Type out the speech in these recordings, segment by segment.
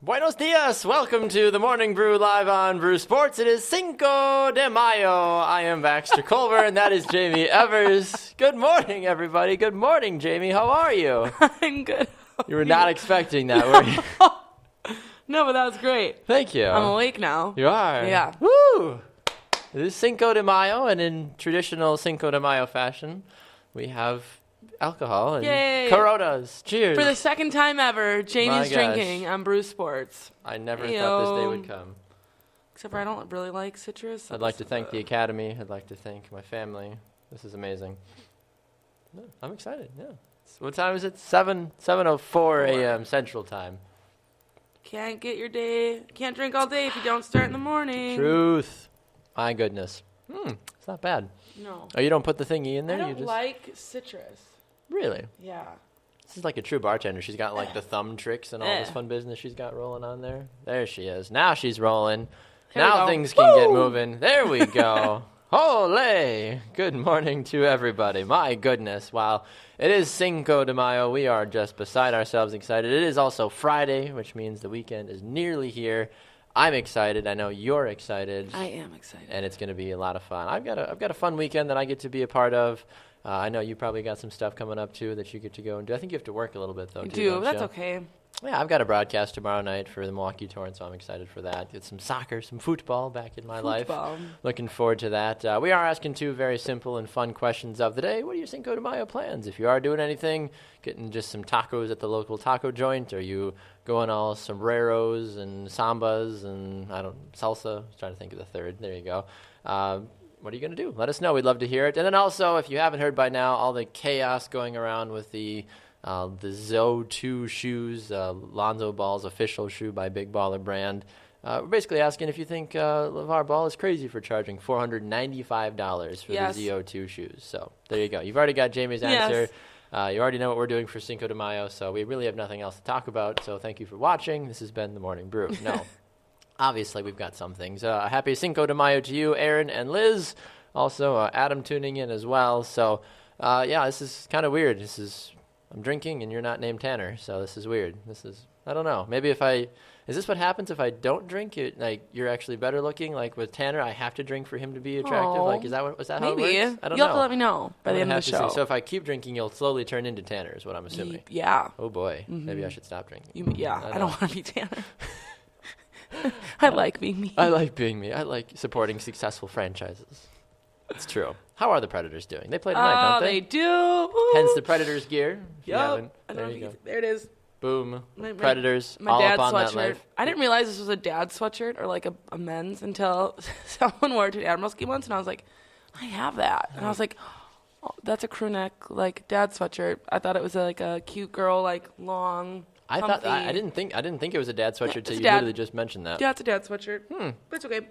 Buenos dias! Welcome to the Morning Brew live on Brew Sports. It is Cinco de Mayo. I am Baxter Culver, and that is Jaymee Evers. Good morning, everybody. Good morning, Jaymee. How are you? I'm good. You were not expecting that, were you? No, but that was great. Thank you. I'm awake now. You are? Yeah. Woo! It is Cinco de Mayo, and in traditional Cinco de Mayo fashion, we have alcohol and Yay. Coronas. Cheers. For the second time ever, My Jamie's gosh. drinking on Brew Sports. I never thought this day would come. Except for I don't really like citrus. I'd like to thank the Academy. I'd like to thank my family. This is amazing. No, I'm excited, yeah. What time is it? 7:04 a.m. Central Time. Can't drink all day if you don't start in the morning. Truth. My goodness. It's not bad. No. Oh, you don't put the thingy in there? I You don't just like citrus. Really? Yeah. This is like a true bartender. She's got like the thumb tricks and all this fun business she's got rolling on there. There she is. Now she's rolling. Here we Now go. things can get moving. There we go. Ole! Good morning to everybody. My goodness. Wow. It is Cinco de Mayo. We are just beside ourselves excited. It is also Friday, which means the weekend is nearly here. I'm excited. I know you're excited. I am excited. And it's going to be a lot of fun. I've got a fun weekend that I get to be a part of. I know you probably got some stuff coming up, too, that you get to go and do. I think you have to work a little bit, though, I too, do. don't That's you? okay. Yeah, I've got a broadcast tomorrow night for the Milwaukee Torrent, so I'm excited for that. Get some soccer, some football back in my life. Looking forward to that. We are asking two very simple and fun questions of the day. What are your Cinco de Mayo plans? If you are doing anything, getting just some tacos at the local taco joint, are you going all sombreros and sambas and, salsa? I was trying to think of the third. There you go. What are you going to do? Let us know. We'd love to hear it. And then also, if you haven't heard by now, all the chaos going around with the Zoe 2 shoes, Lonzo Ball's official shoe by Big Baller Brand. We're basically asking if you think LaVar Ball is crazy for charging $495 for the ZO2 shoes. So there you go. You've already got Jamie's answer. You already know what we're doing for Cinco de Mayo, so we really have nothing else to talk about. So thank you for watching. This has been The Morning Brew. No, obviously we've got some things. Happy Cinco de Mayo to you, Aaron and Liz. Also, Adam tuning in as well. So, this is kind of weird. I'm drinking and you're not named Tanner, so this is weird. I don't know. Maybe is this what happens if I don't drink? You're actually better looking? Like with Tanner, I have to drink for him to be attractive? Aww. Is that how it works? I don't Maybe. know. You'll have to let me know by the end of the show. So if I keep drinking, you'll slowly turn into Tanner is what I'm assuming. Yeah. Oh boy. Mm-hmm. Maybe I should stop drinking. I don't want to be Tanner. I like being me. I like being me. I like supporting successful franchises. It's true. How are the Predators doing? They play tonight, don't they? They do. Woo. Hence the Predators gear. Yep. There you go. There it is. Boom. Predators. My all dad's up on sweatshirt. that life. I didn't realize this was a dad's sweatshirt or like a men's until someone wore it to the Admirals game once, and I was like, I have that. And I was like, oh, that's a crew neck like dad sweatshirt. I thought it was like a cute girl like long. I comfy. thought I didn't think it was a dad sweatshirt until you dad. literally just mentioned that. Yeah, it's a dad sweatshirt. But it's okay.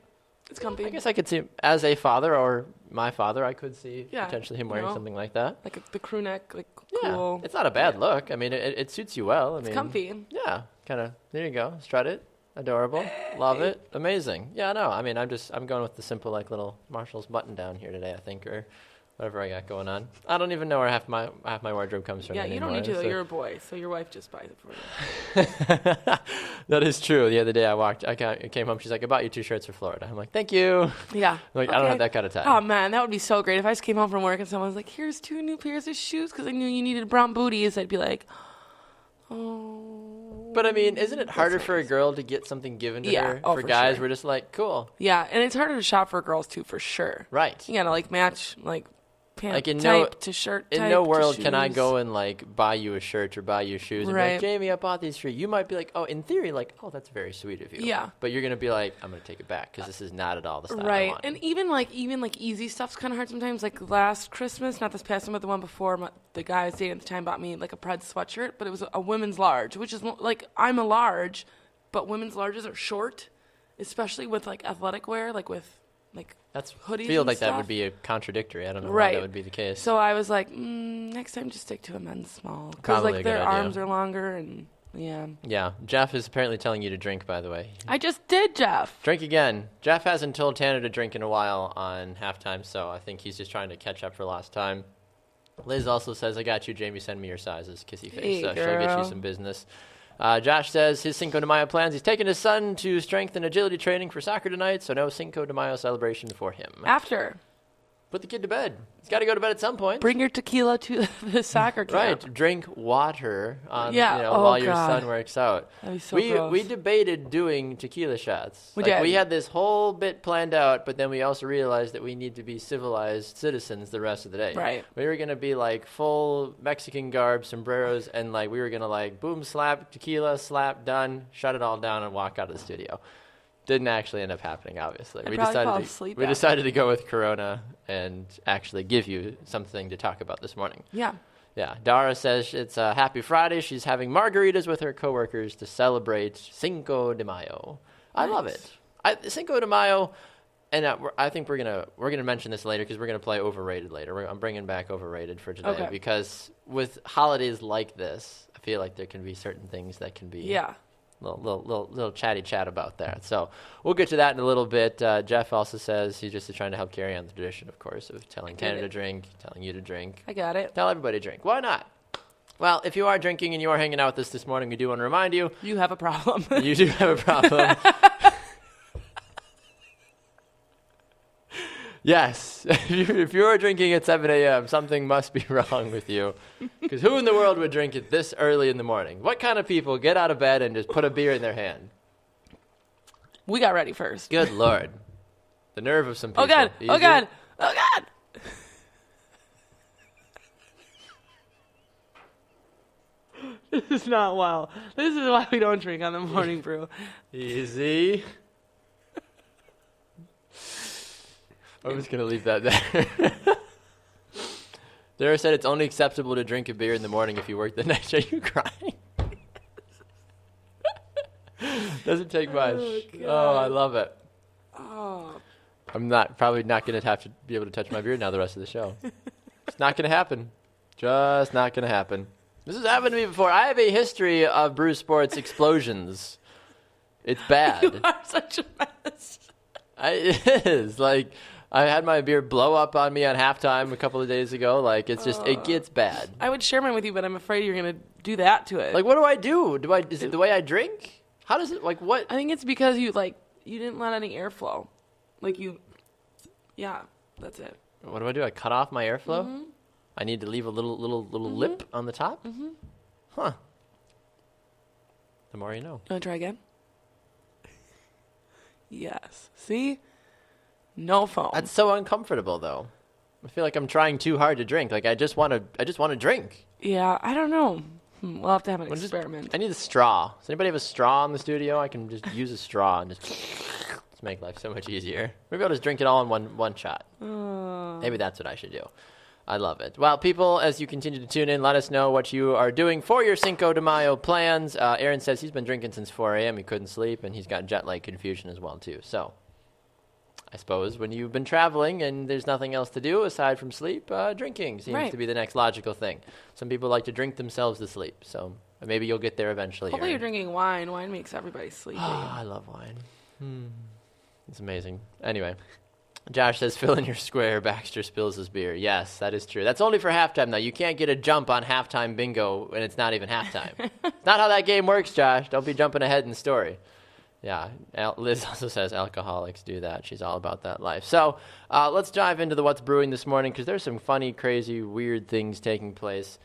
It's comfy. I guess I could see as a father or my father, I could see potentially him wearing something like that. Like the crew neck, like Yeah, cool. it's not a bad look. I mean, it suits you well. It's comfy. Yeah, kind of. There you go. Strut it. Adorable. Love it. Amazing. Yeah, no. I mean, I'm going with the simple like little Marshall's button down here today, I think, or whatever I got going on. I don't even know where half my wardrobe comes from. Yeah, anymore, you don't need to. so. You're a boy, so your wife just buys it for you. That is true. The other day I came home. She's like, "I bought you 2 shirts for Florida." I'm like, "Thank you." Yeah. I don't have that kind of time. Oh man, that would be so great if I just came home from work and someone was like, "Here's 2 new pairs of shoes," because I knew you needed brown booties. I'd be like, "Oh." But I mean, isn't it harder for a girl to get something given to her? For guys, we're just like, cool. Yeah, and it's harder to shop for girls too, for sure. Right. You gotta like match like pant like type to shirt type. In no world to can I shoes. go and like buy you a shirt or buy you shoes and be like, Jaymee, I bought these for you. You might be like, oh, in theory, like, oh, that's very sweet of you. Yeah. But you're gonna be like, I'm gonna take it back because this is not at all the style I Right. want. And even like easy stuff's kind of hard sometimes. Like last Christmas, not this past one, but the one before, the guy I was dating at the time bought me like a Pred sweatshirt, but it was a women's large, which is like I'm a large, but women's larges are short, especially with like athletic wear, like with like hoodies. Feel and like stuff. that would be a contradictory. I don't know why that would be the case. So I was like, next time just stick to a men's small, because Probably like a good their idea. arms are longer and yeah. Yeah. Jeff is apparently telling you to drink. By the way, I just did, Jeff. drink again. Jeff hasn't told Tanner to drink in a while on halftime, so I think he's just trying to catch up for lost time. Liz also says, I got you, Jaymee, send me your sizes. Kissy face. Hey, She'll get you girl. some business. Josh says his Cinco de Mayo plans. He's taking his son to strength and agility training for soccer tonight, so no Cinco de Mayo celebration for him. After. Put the kid to bed. He's got to go to bed at some point. Bring your tequila to the soccer camp. Right. Drink water on, Yeah. while your son works out. That'd be so gross. We debated doing tequila shots. We did. We had this whole bit planned out, but then we also realized that we need to be civilized citizens the rest of the day. Right. We were going to be like full Mexican garb, sombreros, and like we were going to like boom, slap, tequila, slap, done, shut it all down, and walk out of the studio. Didn't actually end up happening, obviously. We decided to go with Corona and actually give you something to talk about this morning. Yeah. Yeah. Dara says it's a happy Friday. She's having margaritas with her coworkers to celebrate Cinco de Mayo. I love it. Cinco de Mayo, and I think we're gonna mention this later because we're gonna play Overrated later. I'm bringing back Overrated for today because with holidays like this, I feel like there can be certain things that can be little chatty chat about that. So we'll get to that in a little bit. Jeff also says he's just trying to help carry on the tradition, of course, of telling Tanner to drink, telling you to drink. I got it. Tell everybody to drink. Why not? Well, if you are drinking and you are hanging out with us this morning, we do want to remind you. You have a problem. You do have a problem. Yes. If you are drinking at 7 a.m., something must be wrong with you. Because who in the world would drink it this early in the morning? What kind of people get out of bed and just put a beer in their hand? We got ready first. Good Lord. The nerve of some people. Oh, God. Easy? Oh, God. Oh, God. This is not well. This is why we don't drink on the morning brew. Easy. I'm just going to leave that there. Dara said it's only acceptable to drink a beer in the morning if you work the night. Are you crying? Doesn't take much. Oh, I love it. Oh. I'm probably not going to have to be able to touch my beard now the rest of the show. It's not going to happen. Just not going to happen. This has happened to me before. I have a history of Brew Sports explosions. It's bad. You are such a mess. It is. Like, I had my beer blow up on me on halftime a couple of days ago. Like, it's just, it gets bad. I would share mine with you, but I'm afraid you're going to do that to it. Like, what do I do? Is it the way I drink? How does it, like, what? I think it's because you didn't let any airflow. Yeah, that's it. What do? I cut off my airflow? Mm-hmm. I need to leave a little lip on the top? Mm-hmm. Huh. The more you know. You want to try again? Yes. See? No foam. That's so uncomfortable, though. I feel like I'm trying too hard to drink. Like, I just want to drink. Yeah, I don't know. We'll have to have an experiment. I need a straw. Does anybody have a straw in the studio? I can just use a straw and just make life so much easier. Maybe I'll just drink it all in one shot. Maybe that's what I should do. I love it. Well, people, as you continue to tune in, let us know what you are doing for your Cinco de Mayo plans. Aaron says he's been drinking since 4 a.m. He couldn't sleep, and he's got jet lag confusion as well, too. So I suppose when you've been traveling and there's nothing else to do aside from sleep, drinking seems to be the next logical thing. Some people like to drink themselves to sleep, so maybe you'll get there eventually. Hopefully you're drinking wine. Wine makes everybody sleepy. I love wine. It's amazing. Anyway, Josh says, fill in your square. Baxter spills his beer. Yes, that is true. That's only for halftime, though. You can't get a jump on halftime bingo when it's not even halftime. It's not how that game works, Josh. Don't be jumping ahead in the story. Yeah, Liz also says alcoholics do that. She's all about that life. So let's dive into the What's Brewing this morning because there's some funny, crazy, weird things taking place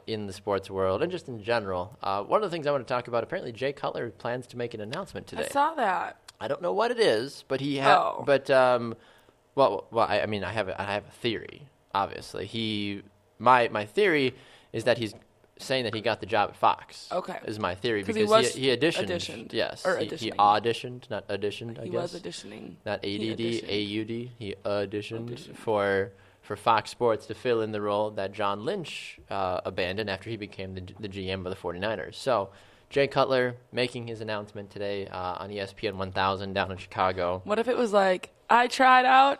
in the sports world and just in general. One of the things I want to talk about, apparently Jay Cutler plans to make an announcement today. I saw that. I don't know what it is, but he has. Oh. But I mean, I have a theory. Obviously, my theory is that he's saying that he got the job at Fox. Okay, is my theory because he auditioned. Yes, he auditioned, not auditioned. I guess he was auditioning. Not ADD, AUD. He auditioned for Fox Sports to fill in the role that John Lynch abandoned after he became the GM of the 49ers. So Jay Cutler making his announcement today on ESPN 1000 down in Chicago. What if it was like, I tried out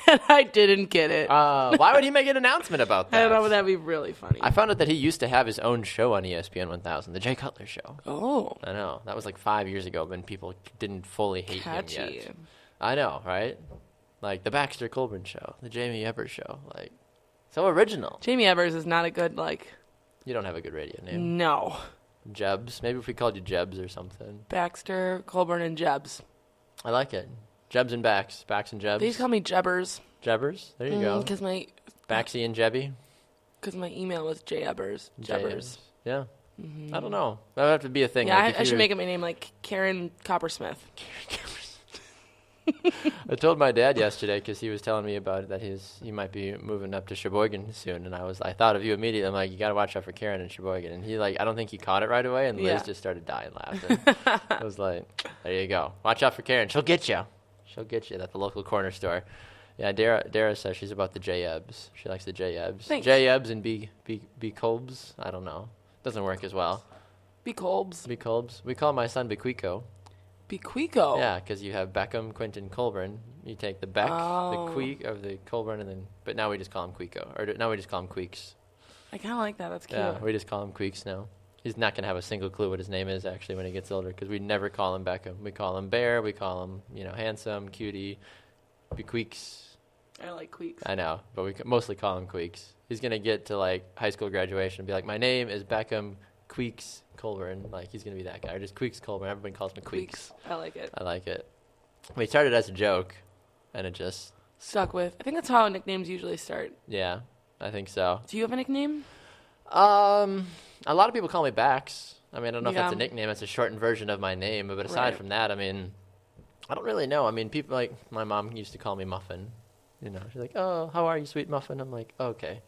and I didn't get it? Why would he make an announcement about that? I don't know, but that'd be really funny. I found out that he used to have his own show on ESPN 1000, the Jay Cutler Show. Oh. I know. That was like 5 years ago when people didn't fully hate him yet. I know, right? Like the Baxter Colburn Show, the Jaymee Evers Show. Like, so original. Jaymee Evers is not a good, You don't have a good radio name. No. Jebs. Maybe if we called you Jebs or something. Baxter, Colburn, and Jebs. I like it. Jebs and Bax. Bax and Jebs. They just call me Jebbers. Jebbers? There you go. Because Baxy and Jebby? Because my email was Jebbers. Jebbers. Yeah. I don't know. That would have to be a thing. Yeah, like I should make it my name, like Karen Coppersmith. I told my dad yesterday because he was telling me about it that he might be moving up to Sheboygan soon, and I thought of you immediately. I'm like, you got to watch out for Karen in Sheboygan, and I don't think he caught it right away, and Liz just started dying laughing. I was like, there you go, watch out for Karen, she'll get you at the local corner store. Yeah, Dara says she's about the J-Ebs. She likes the J-Ebs. J-Ebs and B Colbs. I don't know, doesn't work as well. B Colbs. We call my son Bequico. Bequico. Yeah, because you have Beckham, Quinton, Colburn. You take the Beck, the Queek of the Colburn, but now we just call him Quico. Or now we just call him Queeks. I kind of like that. That's cute. Yeah, we just call him Queeks now. He's not going to have a single clue what his name is actually when he gets older because we never call him Beckham. We call him Bear. We call him, handsome, cutie, Bequeeks. I like Queeks. I know, but we mostly call him Queeks. He's going to get to high school graduation and be like, my name is Beckham Queeks Colburn. He's going to be that guy. Or just Queeks Colburn. Everybody calls me Queeks. I like it. We started as a joke, and it just stuck with. I think that's how nicknames usually start. Yeah, I think so. Do you have a nickname? A lot of people call me Bax. I mean, I don't know if that's a nickname. It's a shortened version of my name. But aside from that, I mean, I don't really know. I mean, people my mom used to call me Muffin. She's like, oh, how are you, sweet Muffin? I'm like, oh, okay.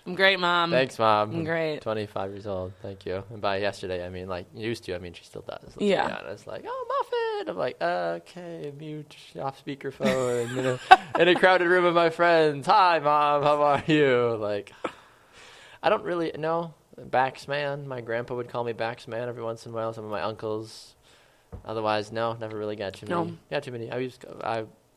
I'm great, Mom. Thanks, Mom. I'm great. 25 years old. Thank you. And by yesterday, I mean, used to. I mean, she still does. Let's be honest. Oh, Muffin. I'm like, okay, mute, off speakerphone, in a crowded room with my friends. Hi, Mom. How are you? I don't really know. Baxman. My grandpa would call me Baxman every once in a while. Some of my uncles. Otherwise, no, never really got too many. Got too many.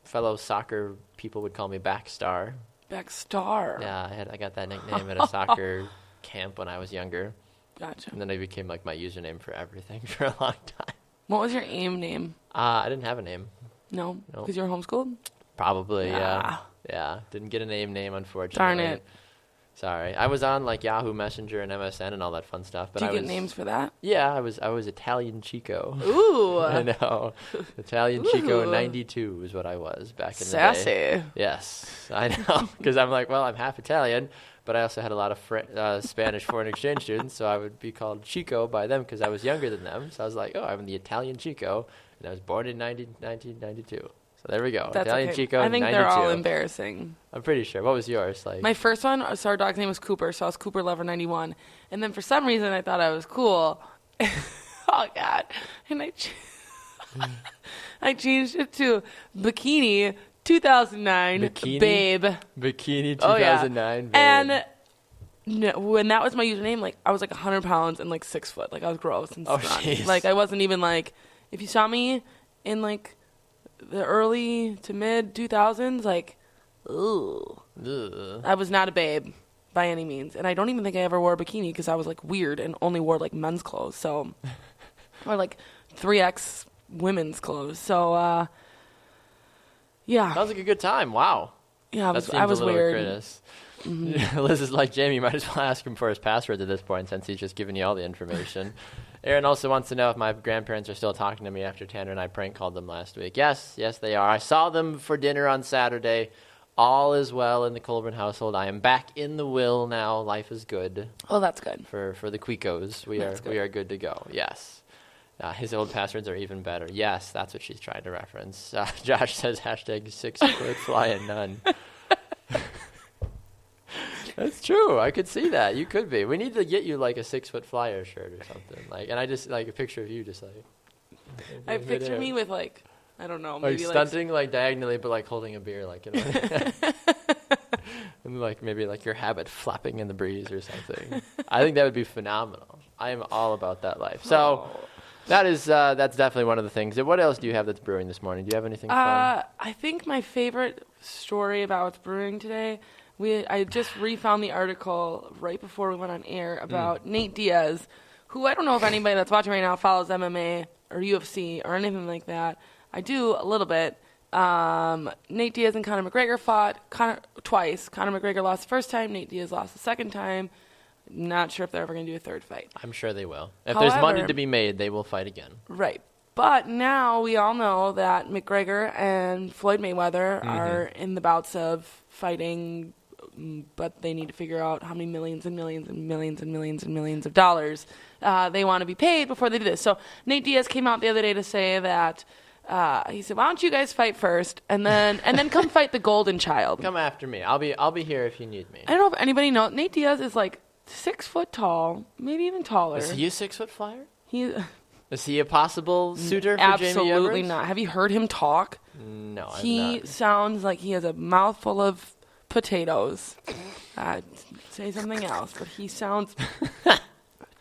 Fellow soccer people would call me Backstar. Backstar. Yeah, I got that nickname at a soccer camp when I was younger. Gotcha. And then it became my username for everything for a long time. What was your AIM name? I didn't have a name. No? Because you were homeschooled? Probably, yeah. Yeah, didn't get a name, unfortunately. Darn it. Sorry. I was on Yahoo Messenger and MSN and all that fun stuff. But Did you get names for that? Yeah, I was Italian Chico. Ooh. I know. Italian Chico 92 is what I was back in the day. Sassy. Yes, I know. Because I'm I'm half Italian, but I also had a lot of Spanish foreign exchange students, so I would be called Chico by them because I was younger than them. So I was like, oh, I'm the Italian Chico, and I was born in 1992. So there we go. That's Italian okay. Chico, I think 92. they're all embarrassing. I'm pretty sure. What was yours? My first one, so our dog's name was Cooper, so I was Cooper Lover 91. And then for some reason I thought I was cool. Oh, God. And I changed it to Bikini 2009 Babe. Bikini 2009 Babe. And when that was my username, I was 100 pounds and 6 foot. I was gross and scrawny. I wasn't even if you saw me in the early to mid 2000s, ooh. Ugh. I was not a babe by any means. And I don't even think I ever wore a bikini because I was weird and only wore men's clothes. So, or 3X women's clothes. So, yeah. Sounds like a good time. Wow. Yeah, I was weird. Mm-hmm. Liz is like, Jaymee, you might as well ask him for his passwords at this point since he's just giving you all the information. Aaron also wants to know if my grandparents are still talking to me after Tanner and I prank called them last week. Yes, they are. I saw them for dinner on Saturday. All is well in the Colburn household. I am back in the will now. Life is good. Oh, that's good. For the Quicos, we are good to go. Yes. His old passwords are even better. Yes, that's what she's trying to reference. Josh says hashtag 6 foot flying none. That's true. I could see that. You could be. We need to get you a 6 foot flyer shirt or something. And I just a picture of you just I picture me with I don't know, maybe stunting diagonally, but holding a beer, and maybe your habit flapping in the breeze or something. I think that would be phenomenal. I am all about that life. So that's definitely one of the things. What else do you have that's brewing this morning? Do you have anything fun? I think my favorite story about what's brewing today. I just refound the article right before we went on air about Nate Diaz, who I don't know if anybody that's watching right now follows MMA or UFC or anything like that. I do a little bit. Nate Diaz and Conor McGregor fought twice. Conor McGregor lost the first time. Nate Diaz lost the second time. Not sure if they're ever going to do a third fight. I'm sure they will. If there's money to be made, they will fight again. Right. But now we all know that McGregor and Floyd Mayweather are in the bouts of fighting, but they need to figure out how many millions and millions and millions and millions and millions of dollars they want to be paid before they do this. So Nate Diaz came out the other day to say that he said, "Why don't you guys fight first, and then come fight the Golden Child? Come after me. I'll be here if you need me." I don't know if anybody knows. Nate Diaz is like 6 foot tall, maybe even taller. Is he a 6 foot flyer? Is he a possible suitor for Jaymee Evans? Absolutely not. Have you heard him talk? No, I've He not. sounds like he has a mouthful of potatoes. Say something else, but he sounds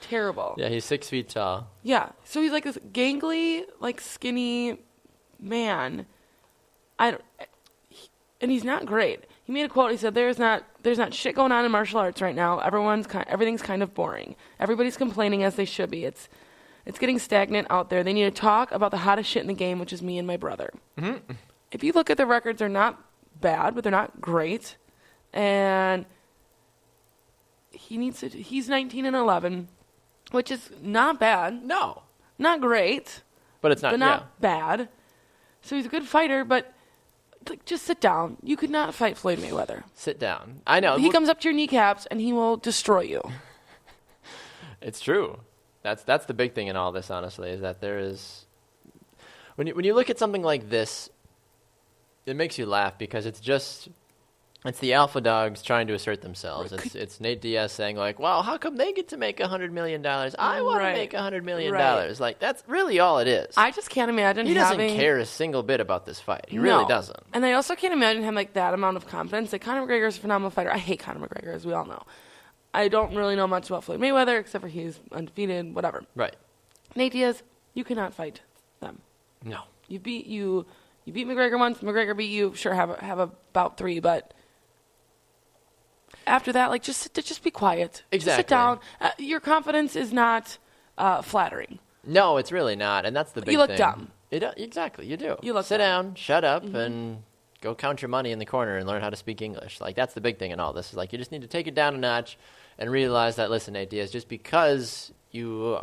terrible. Yeah, he's 6 feet tall. Yeah, so he's like this gangly, like skinny man. And he's not great. He made a quote. He said, "There's not shit going on in martial arts right now. Everything's kind of boring. Everybody's complaining as they should be. It's getting stagnant out there. They need to talk about the hottest shit in the game, which is me and my brother." Mm-hmm. If you look at the records, they're not bad, but they're not great. And he's 19-11, which is not bad. No, not great. But it's not. But not bad. So he's a good fighter, but. Like, just sit down. You could not fight Floyd Mayweather. Sit down. I know. He comes up to your kneecaps, and he will destroy you. It's true. That's the big thing in all this, honestly, is that there is... When you look at something like this, it makes you laugh because it's the alpha dogs trying to assert themselves. It's Nate Diaz saying, like, well, how come they get to make $100 million? I want to make $100 million. Right. Like, that's really all it is. I just can't imagine He doesn't care a single bit about this fight. He really doesn't. And I also can't imagine him, like, that amount of confidence. Like, Conor McGregor is a phenomenal fighter. I hate Conor McGregor, as we all know. I don't really know much about Floyd Mayweather, except for he's undefeated, whatever. Right. Nate Diaz, you cannot fight them. No. You beat McGregor once. McGregor beat you. Sure, have about 3, but... After that, like, just be quiet. Exactly. Just sit down. Your confidence is not flattering. No, it's really not, and that's the big thing. You look dumb. Exactly, you do. You look Sit dumb. down, shut up, and go count your money in the corner and learn how to speak English. Like, that's the big thing in all this. Is like, you just need to take it down a notch and realize that, listen, Nate Diaz, just because you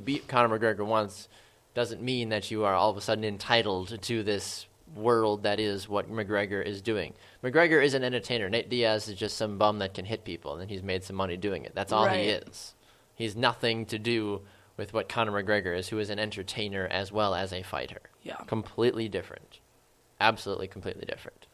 beat Conor McGregor once doesn't mean that you are all of a sudden entitled to this world that is what McGregor is doing. McGregor is an entertainer. Nate Diaz is just some bum that can hit people, and he's made some money doing it. That's all he is. He's nothing to do with what Conor McGregor is, who is an entertainer as well as a fighter. Yeah. Completely different. Absolutely completely different.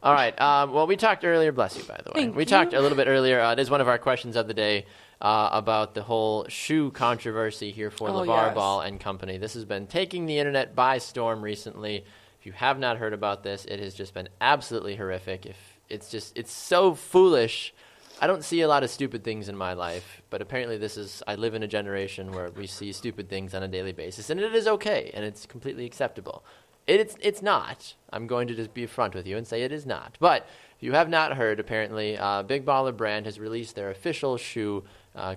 All right. Well, we talked earlier. Bless you, by the way. We talked a little bit earlier. It is one of our questions of the day about the whole shoe controversy here for LaVar Ball and company. This has been taking the internet by storm recently. If you have not heard about this, it has just been absolutely horrific. It's so foolish. I don't see a lot of stupid things in my life, but apparently I live in a generation where we see stupid things on a daily basis, and it is okay, and it's completely acceptable. It's not. I'm going to just be upfront with you and say it is not. But if you have not heard, apparently, Big Baller Brand has released their official shoe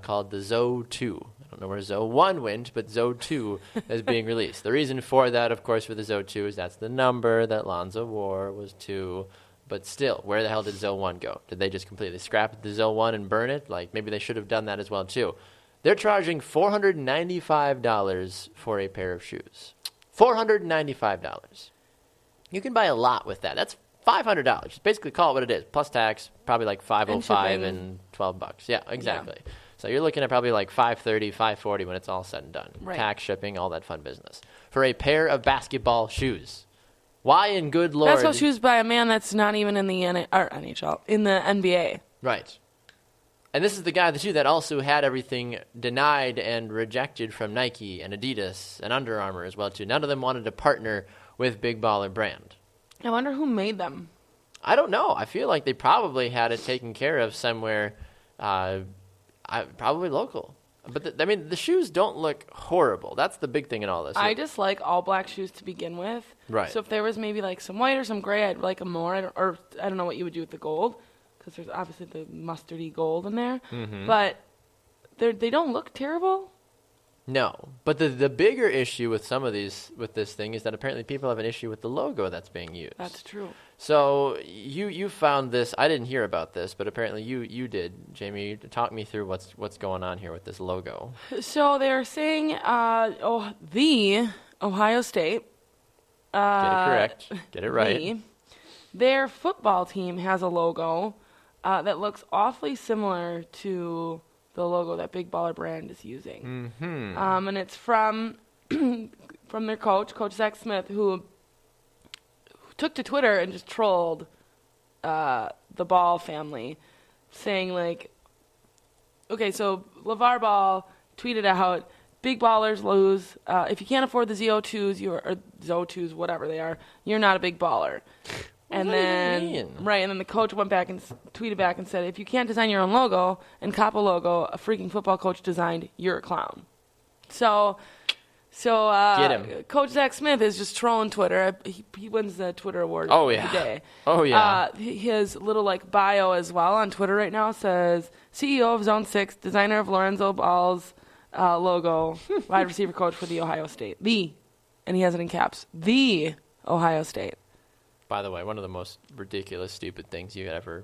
called the Zoe 2. I don't know where Zoe 1 went, but Zoe 2 is being released. The reason for that, of course, for the Zoe 2 is that's the number that Lonzo wore was 2. But still, where the hell did Zoe 1 go? Did they just completely scrap the Zoe 1 and burn it? Like, maybe they should have done that as well, too. They're charging $495 for a pair of shoes. $495. You can buy a lot with that. That's $500. Just basically call it what it is. Plus tax, probably like $505 and $12. Yeah, exactly. Yeah. So you're looking at probably like $530, $540 when it's all said and done. Right. Tax, shipping, all that fun business. For a pair of basketball shoes. Why in good Lord? Basketball shoes by a man that's not even in the NHL, in the NBA. Right. And this is the guy, the shoe that also had everything denied and rejected from Nike and Adidas and Under Armour as well, too. None of them wanted to partner with Big Baller Brand. I wonder who made them. I don't know. I feel like they probably had it taken care of somewhere, probably local. But, the shoes don't look horrible. That's the big thing in all this. I just like all black shoes to begin with. Right. So if there was maybe like some white or some gray, I'd like them more. I don't know what you would do with the gold, because there's obviously the mustardy gold in there. Mm-hmm. But they don't look terrible. No. But the bigger issue with some of these, with this thing, is that apparently people have an issue with the logo that's being used. That's true. So you found this. I didn't hear about this, but apparently you did. Jaymee, talk me through what's going on here with this logo. So they're saying, the Ohio State. Get it correct. Get it right. Their football team has a logo that looks awfully similar to the logo that Big Baller Brand is using. Mm-hmm. And it's from their coach, Coach Zach Smith, who took to Twitter and just trolled the Ball family, saying like, okay, so LaVar Ball tweeted out, "Big ballers lose. If you can't afford the ZO2s, or ZO2s, whatever they are, you're not a big baller." And then the coach went back and tweeted back and said, "If you can't design your own logo and cop a logo a freaking football coach designed, you're a clown." So get him. Coach Zach Smith is just trolling Twitter. He wins the Twitter award today. Oh, yeah. His little, bio as well on Twitter right now says, CEO of Zone 6, designer of Lorenzo Ball's logo, wide receiver coach for the Ohio State. And he has it in caps, the Ohio State. By the way, one of the most ridiculous, stupid things you ever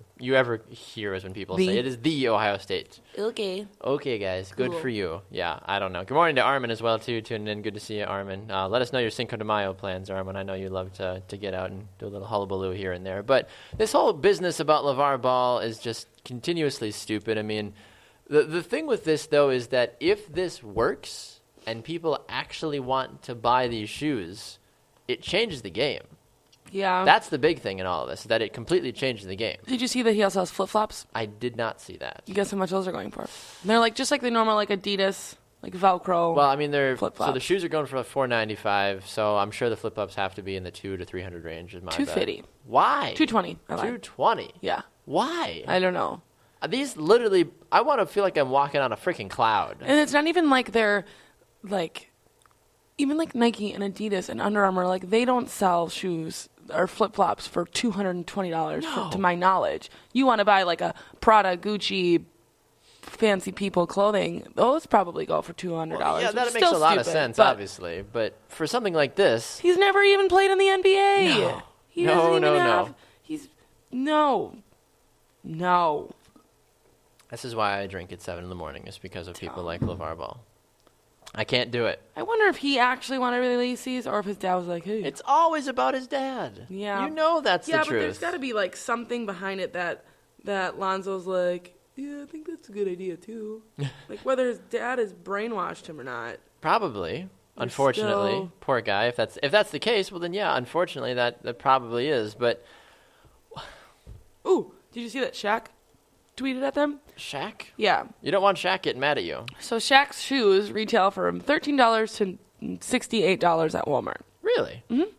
hear is when people say it is the Ohio State. Okay. Okay, guys. Good Cool. for you. Yeah, I don't know. Good morning to Armin as well, too. Tuning in. Good to see you, Armin. Let us know your Cinco de Mayo plans, Armin. I know you love to get out and do a little hullabaloo here and there. But this whole business about LaVar Ball is just continuously stupid. I mean, the thing with this, though, is that if this works and people actually want to buy these shoes, it changes the game. Yeah. That's the big thing in all of this, that it completely changes the game. Did you see that he also has flip-flops? I did not see that. Guess how much those are going for? They're just like the normal Adidas, Velcro. Well, I mean, they're flip-flops. So the shoes are going for $495. So I'm sure the flip-flops have to be in the $200 to $300 range. Is my $250. bet. Why? $220. $220. Yeah. Why? I don't know. These literally, I want to feel like I'm walking on a freaking cloud. And it's not even like they're even like Nike and Adidas and Under Armour, they don't sell shoes or flip-flops for $220 to my knowledge. You want to buy a Prada, Gucci, fancy people clothing, those probably go for $200. Well, yeah, that makes a lot of sense, obviously. But for something like this... He's never even played in the NBA. No. He doesn't even have... He's... No. This is why I drink at 7 in the morning, is because of people like LaVar Ball. I can't do it. I wonder if he actually wanted to release these or if his dad was like, hey. It's always about his dad. Yeah. You know that's the truth. Yeah, but there's got to be something behind it that Lonzo's like, yeah, I think that's a good idea too. Whether his dad has brainwashed him or not. Probably. Unfortunately. Poor guy. If that's the case, well then yeah, unfortunately that probably is, but ooh, did you see that Shaq tweeted at them? Shaq? Yeah. You don't want Shaq getting mad at you. So Shaq's shoes retail from $13 to $68 at Walmart. Really? Mm-hmm.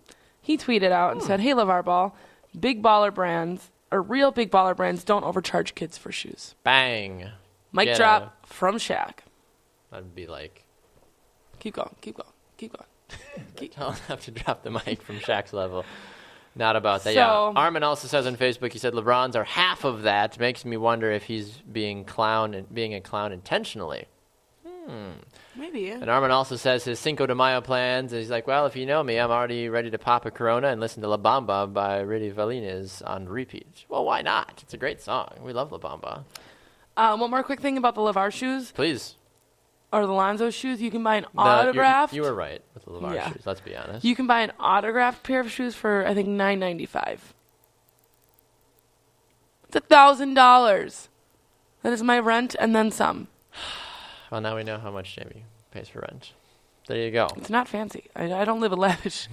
He tweeted out and said, hey, LaVar Ball, big baller brands, or real big baller brands don't overcharge kids for shoes. Bang. Mic drop from Shaq. I'd be like... Keep going. I'll have to drop the mic from Shaq's level. Not about that. Yeah. Armin also says on Facebook, he said LeBron's are half of that. Makes me wonder if he's being a clown intentionally. Maybe. And Armin also says his Cinco de Mayo plans. And he's like, well, if you know me, I'm already ready to pop a Corona and listen to La Bamba by Ridi Valines on repeat. Well, why not? It's a great song. We love La Bamba. One more quick thing about the LaVar shoes. Please. Or the Lonzo shoes. You can buy an autographed. You were right with the LaVar shoes. Let's be honest. You can buy an autographed pair of shoes for I think $9.95. It's $1,000. That is my rent and then some. Well, now we know how much Jaymee pays for rent. There you go. It's not fancy. I don't live a lavish,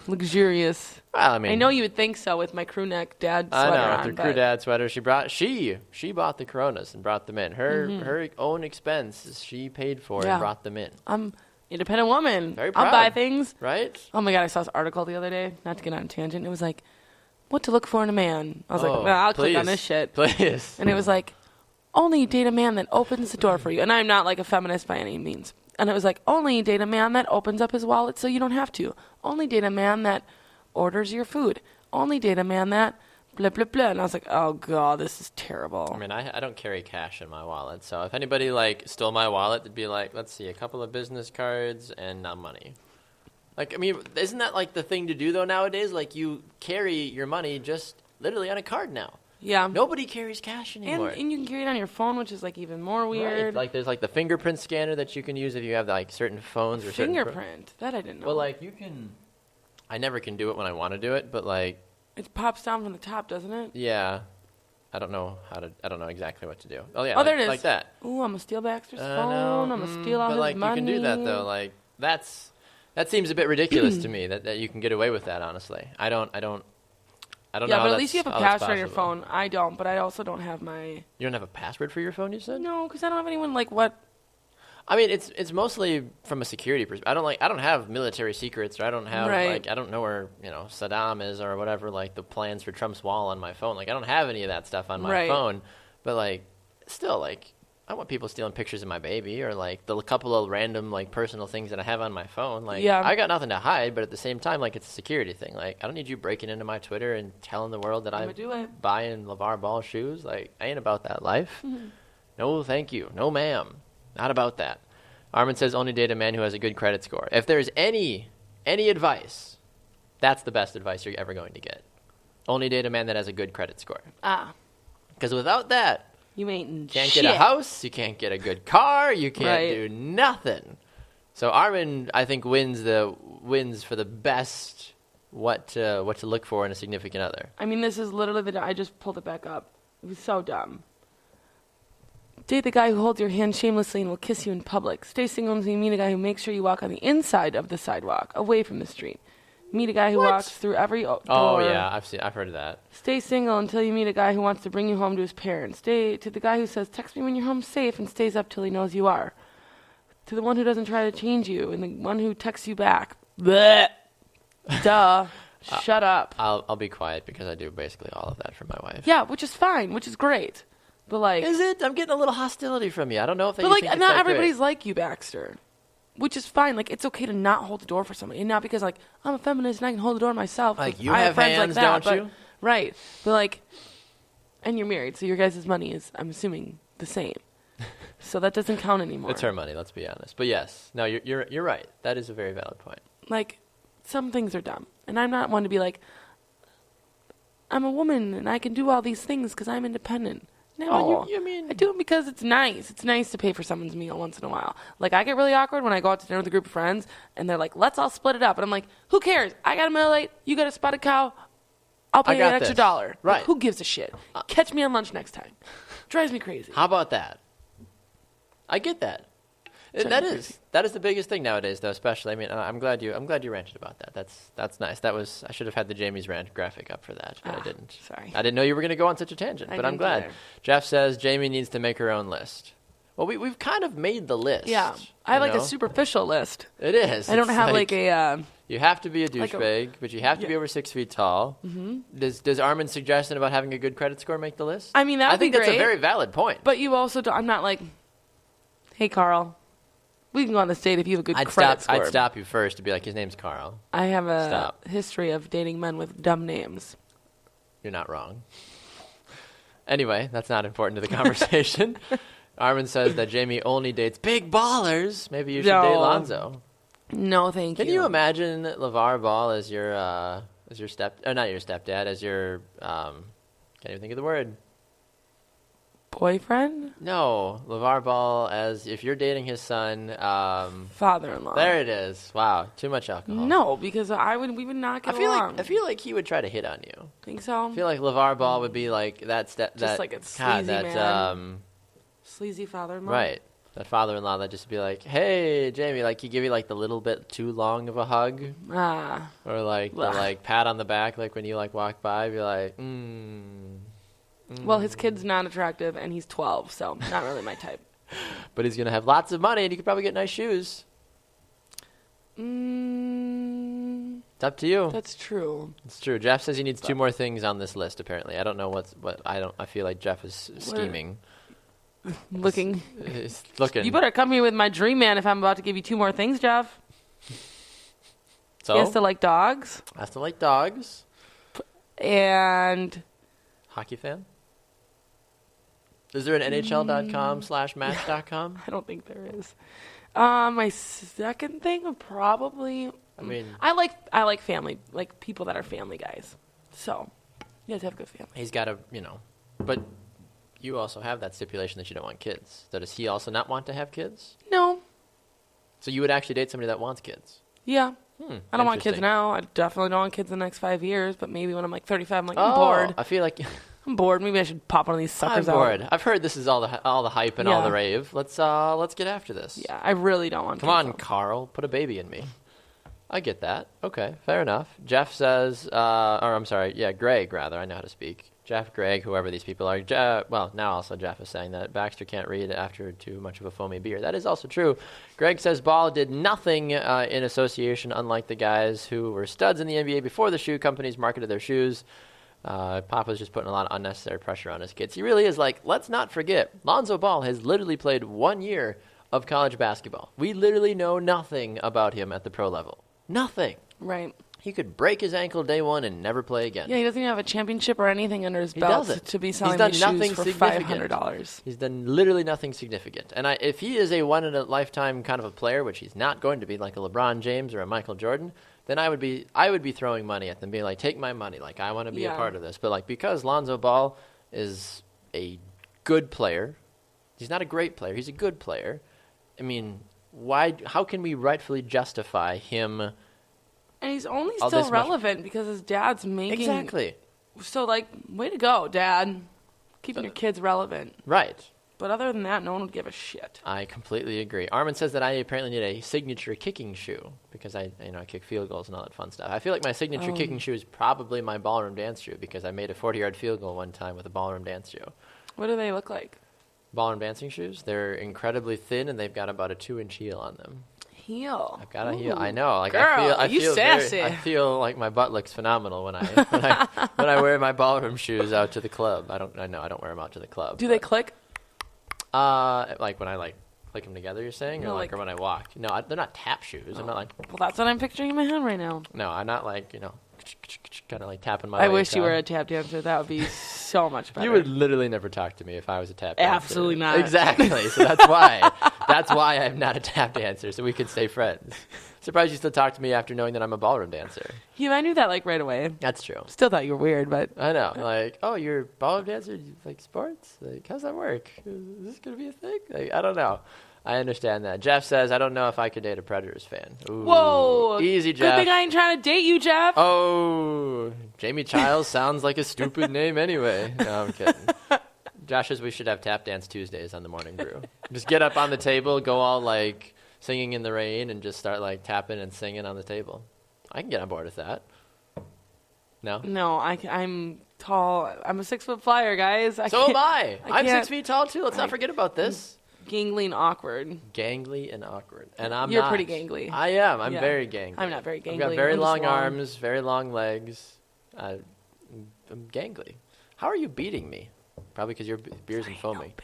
luxurious. Well, I mean, I know you would think so with my crew neck dad sweater on. I know, with the crew dad sweater. She bought the Coronas and brought them in. Her own expense, she paid for and brought them in. I'm independent woman. Very proud. I'll buy things. Right? Oh my God, I saw this article the other day. Not to get on a tangent. It was like, what to look for in a man. I was like, well, I'll click on this shit. Please. And it was like, only date a man that opens the door for you. And I'm not like a feminist by any means. And it was like, only date a man that opens up his wallet so you don't have to. Only date a man that orders your food. Only date a man that blah, blah, blah. And I was like, oh, God, this is terrible. I mean, I don't carry cash in my wallet. So if anybody, stole my wallet, it'd be like, let's see, a couple of business cards and not money. Like, I mean, isn't that like the thing to do though nowadays? Like, you carry your money just literally on a card now. Yeah. Nobody carries cash anymore. And you can carry it on your phone, which is like even more weird. Right. Like, there's like the fingerprint scanner that you can use if you have like certain phones or fingerprint. That I didn't know. Well, like you can. I never can do it when I want to do it, but like. It pops down from the top, doesn't it? Yeah. I don't know exactly what to do. Oh yeah. Oh, there it is. Like that. Ooh, I'm gonna steal Baxter's phone. I'm gonna steal all his like, money. you can do that though. Like that seems a bit ridiculous to me that you can get away with that. Honestly, I don't know. Yeah, but at least you have a password on your phone. I don't, but I also don't have my. You don't have a password for your phone, you said? No, because I don't have anyone like what. I mean, it's mostly from a security perspective. I don't have military secrets, or I don't have like I don't know where Saddam is or whatever. Like the plans for Trump's wall on my phone. Like I don't have any of that stuff on my phone. But like still, like I want people stealing pictures of my baby or like the couple of random like personal things that I have on my phone. Like I got nothing to hide, but at the same time, like it's a security thing. Like I don't need you breaking into my Twitter and telling the world that I'm buying LaVar Ball shoes. Like I ain't about that life. Mm-hmm. No, thank you. No, ma'am. Not about that. Armin says only date a man who has a good credit score. If there's any advice, that's the best advice you're ever going to get. Only date a man that has a good credit score. Because without that, you ain't can't get a house, you can't get a good car, you can't do nothing. So Armin, I think, wins for the best what to look for in a significant other. I mean, this is literally I just pulled it back up. It was so dumb. Date the guy who holds your hand shamelessly and will kiss you in public. Stay single until you meet a guy who makes sure you walk on the inside of the sidewalk, away from the street. Meet a guy who walks through every door. Oh yeah, I've heard of that. Stay single until you meet a guy who wants to bring you home to his parents. Stay to the guy who says, "Text me when you're home safe," and stays up till he knows you are. To the one who doesn't try to change you, and the one who texts you back. Blech. Duh. Shut up. I'll be quiet because I do basically all of that for my wife. Yeah, which is fine, which is great. But like, is it? I'm getting a little hostility from you. I don't know if. But like, not everybody's like you, Baxter. Which is fine. Like, it's okay to not hold the door for somebody, and not because like I'm a feminist and I can hold the door myself. Like you have friends hands, like that, don't you? Right. But like, and you're married, so your guys' money is, I'm assuming, the same. So that doesn't count anymore. It's her money. Let's be honest. But yes, no, you're right. That is a very valid point. Like, some things are dumb, and I'm not one to be like, I'm a woman and I can do all these things because I'm independent. No, you mean... I do it because it's nice. It's nice to pay for someone's meal once in a while. Like, I get really awkward when I go out to dinner with a group of friends, and they're like, let's all split it up. And I'm like, who cares? I got a Miller Lite. You got a spotted cow. I'll pay you an extra $1. Right. Like, who gives a shit? Catch me on lunch next time. Drives me crazy. How about that? I get that. That is the biggest thing nowadays, though. Especially, I mean, I'm glad you ranted about that. That's nice. I should have had the Jaymee's rant graphic up for that, but I didn't. Sorry, I didn't know you were going to go on such a tangent, but I'm glad. Either. Jeff says Jaymee needs to make her own list. Well, we've kind of made the list. Yeah, I have like a superficial list. It is. I don't have like a. You have to be a douchebag, but you have to be over 6 feet tall. Mm-hmm. Does Armin's suggestion about having a good credit score make the list? I mean, I think that's a very valid point. But you also don't. I'm not like, hey, Carl. We can go on this date if you have a good credit score. I'd stop you first to be like, his name's Carl. I have a history of dating men with dumb names. You're not wrong. Anyway, that's not important to the conversation. Armin says that Jaymee only dates big ballers. Maybe you should date Lonzo. No, thank you. Can you imagine LaVar Ball as your not your stepdad, as your can't even think of the word. Boyfriend? No, LaVar Ball as if you're dating his son. Father-in-law. There it is. Wow, too much alcohol. No, because we would not get along. I feel like he would try to hit on you. Think so? I feel like LaVar Ball would be like just like a sleazy man. Sleazy father-in-law. Right. That father-in-law that just be like, "Hey, Jaymee," like he give you like the little bit too long of a hug, or like the like pat on the back, like when you like walk by, be like, Well, his kid's not attractive, and he's 12, so not really my type. But he's gonna have lots of money, and he could probably get nice shoes. It's up to you. That's true. It's true. Jeff says he needs 2 more things on this list. Apparently, I don't know what. I feel like Jeff is scheming. Looking. He's looking. You better come here with my dream man if I'm about to give you 2 more things, Jeff. So he has to like dogs. Has to like dogs. And hockey fan. Is there an NHL.com/match.com? I don't think there is. My second thing would probably. I mean, I like family, like people that are family guys. So you have to have a good family. he's got to, but you also have that stipulation that you don't want kids. So does he also not want to have kids? No. So you would actually date somebody that wants kids? Yeah. I don't want kids Interesting. now. I definitely don't want kids in the next 5 years. But maybe when I'm like 35, I'm like, I'm bored. I feel like I'm bored. Maybe I should pop one of these suckers I'm out. bored. I've heard this is all the hype and all the rave. Let's get after this. Yeah, I really don't want Come on, kids. Carl, put a baby in me. I get that. Okay, fair enough. Jeff says, Greg, rather. I know how to speak. Jeff, Greg, whoever these people are. Well, now also Jeff is saying that Baxter can't read after too much of a foamy beer. That is also true. Greg says Ball did nothing in association, unlike the guys who were studs in the NBA before the shoe companies marketed their shoes. Papa's just putting a lot of unnecessary pressure on his kids. He really is like, let's not forget, Lonzo Ball has literally played 1 year of college basketball. We literally know nothing about him at the pro level. Nothing. Right. He could break his ankle day one and never play again. Yeah, he doesn't even have a championship or anything under his He belt doesn't. to be selling He's done these nothing shoes for significant. $500. He's done literally nothing significant. And if he is a one-in-a-lifetime kind of a player, which he's not going to be, like a LeBron James or a Michael Jordan, then I would be throwing money at them, being like, take my money. Like, I want to be a part of this. But, like, because Lonzo Ball is a good player, he's not a great player, he's a good player. I mean, how can we rightfully justify him? And he's only still relevant because his dad's making... Exactly. So, like, way to go, Dad. Keeping your kids relevant. Right. But other than that, no one would give a shit. I completely agree. Armin says that I apparently need a signature kicking shoe because I kick field goals and all that fun stuff. I feel like my signature kicking shoe is probably my ballroom dance shoe because I made a 40-yard field goal one time with a ballroom dance shoe. What do they look like? Ballroom dancing shoes? They're incredibly thin and they've got about a 2-inch heel on them. Heel. I've got a heel. I know. Like, girl, I feel sassy. I feel like my butt looks phenomenal when I wear my ballroom shoes out to the club. I don't wear them out to the club. Do they click? Like when I click them together, you're saying, or or when I walk? No, they're not tap shoes. I'm not like. Well, that's what I'm picturing in my head right now. No, I'm not like kind of like tapping my. I wish you were a tap dancer. That would be so much better. You would literally never talk to me if I was a tap dancer. Absolutely not. Exactly. So that's why. That's why I'm not a tap dancer. So we could stay friends. Surprised you still talk to me after knowing that I'm a ballroom dancer. Yeah, I knew that like right away. That's true. Still thought you were weird, but I know. Like, oh, you're a ballroom dancer? You like sports? Like, how's that work? Is this gonna be a thing? Like, I don't know. I understand that. Jeff says, I don't know if I could date a Predators fan. Ooh, whoa. Easy, Jeff. Good thing I ain't trying to date you, Jeff. Oh, Jaymee Childs sounds like a stupid name anyway. No, I'm kidding. Josh says we should have tap dance Tuesdays on the Morning Brew. Just get up on the table, go all like singing in the rain, and just start like tapping and singing on the table. I can get on board with that. No? No, I'm tall. I'm a 6-foot flyer, guys. So am I. I'm 6 feet tall, too. Let's not forget about this. Gangly and awkward. Gangly and awkward. And I'm You're not. pretty gangly. I am. I'm very gangly. I'm not very gangly. I've got very long arms, very long legs. I'm gangly. How are you beating me? Probably because your beer's and foamy.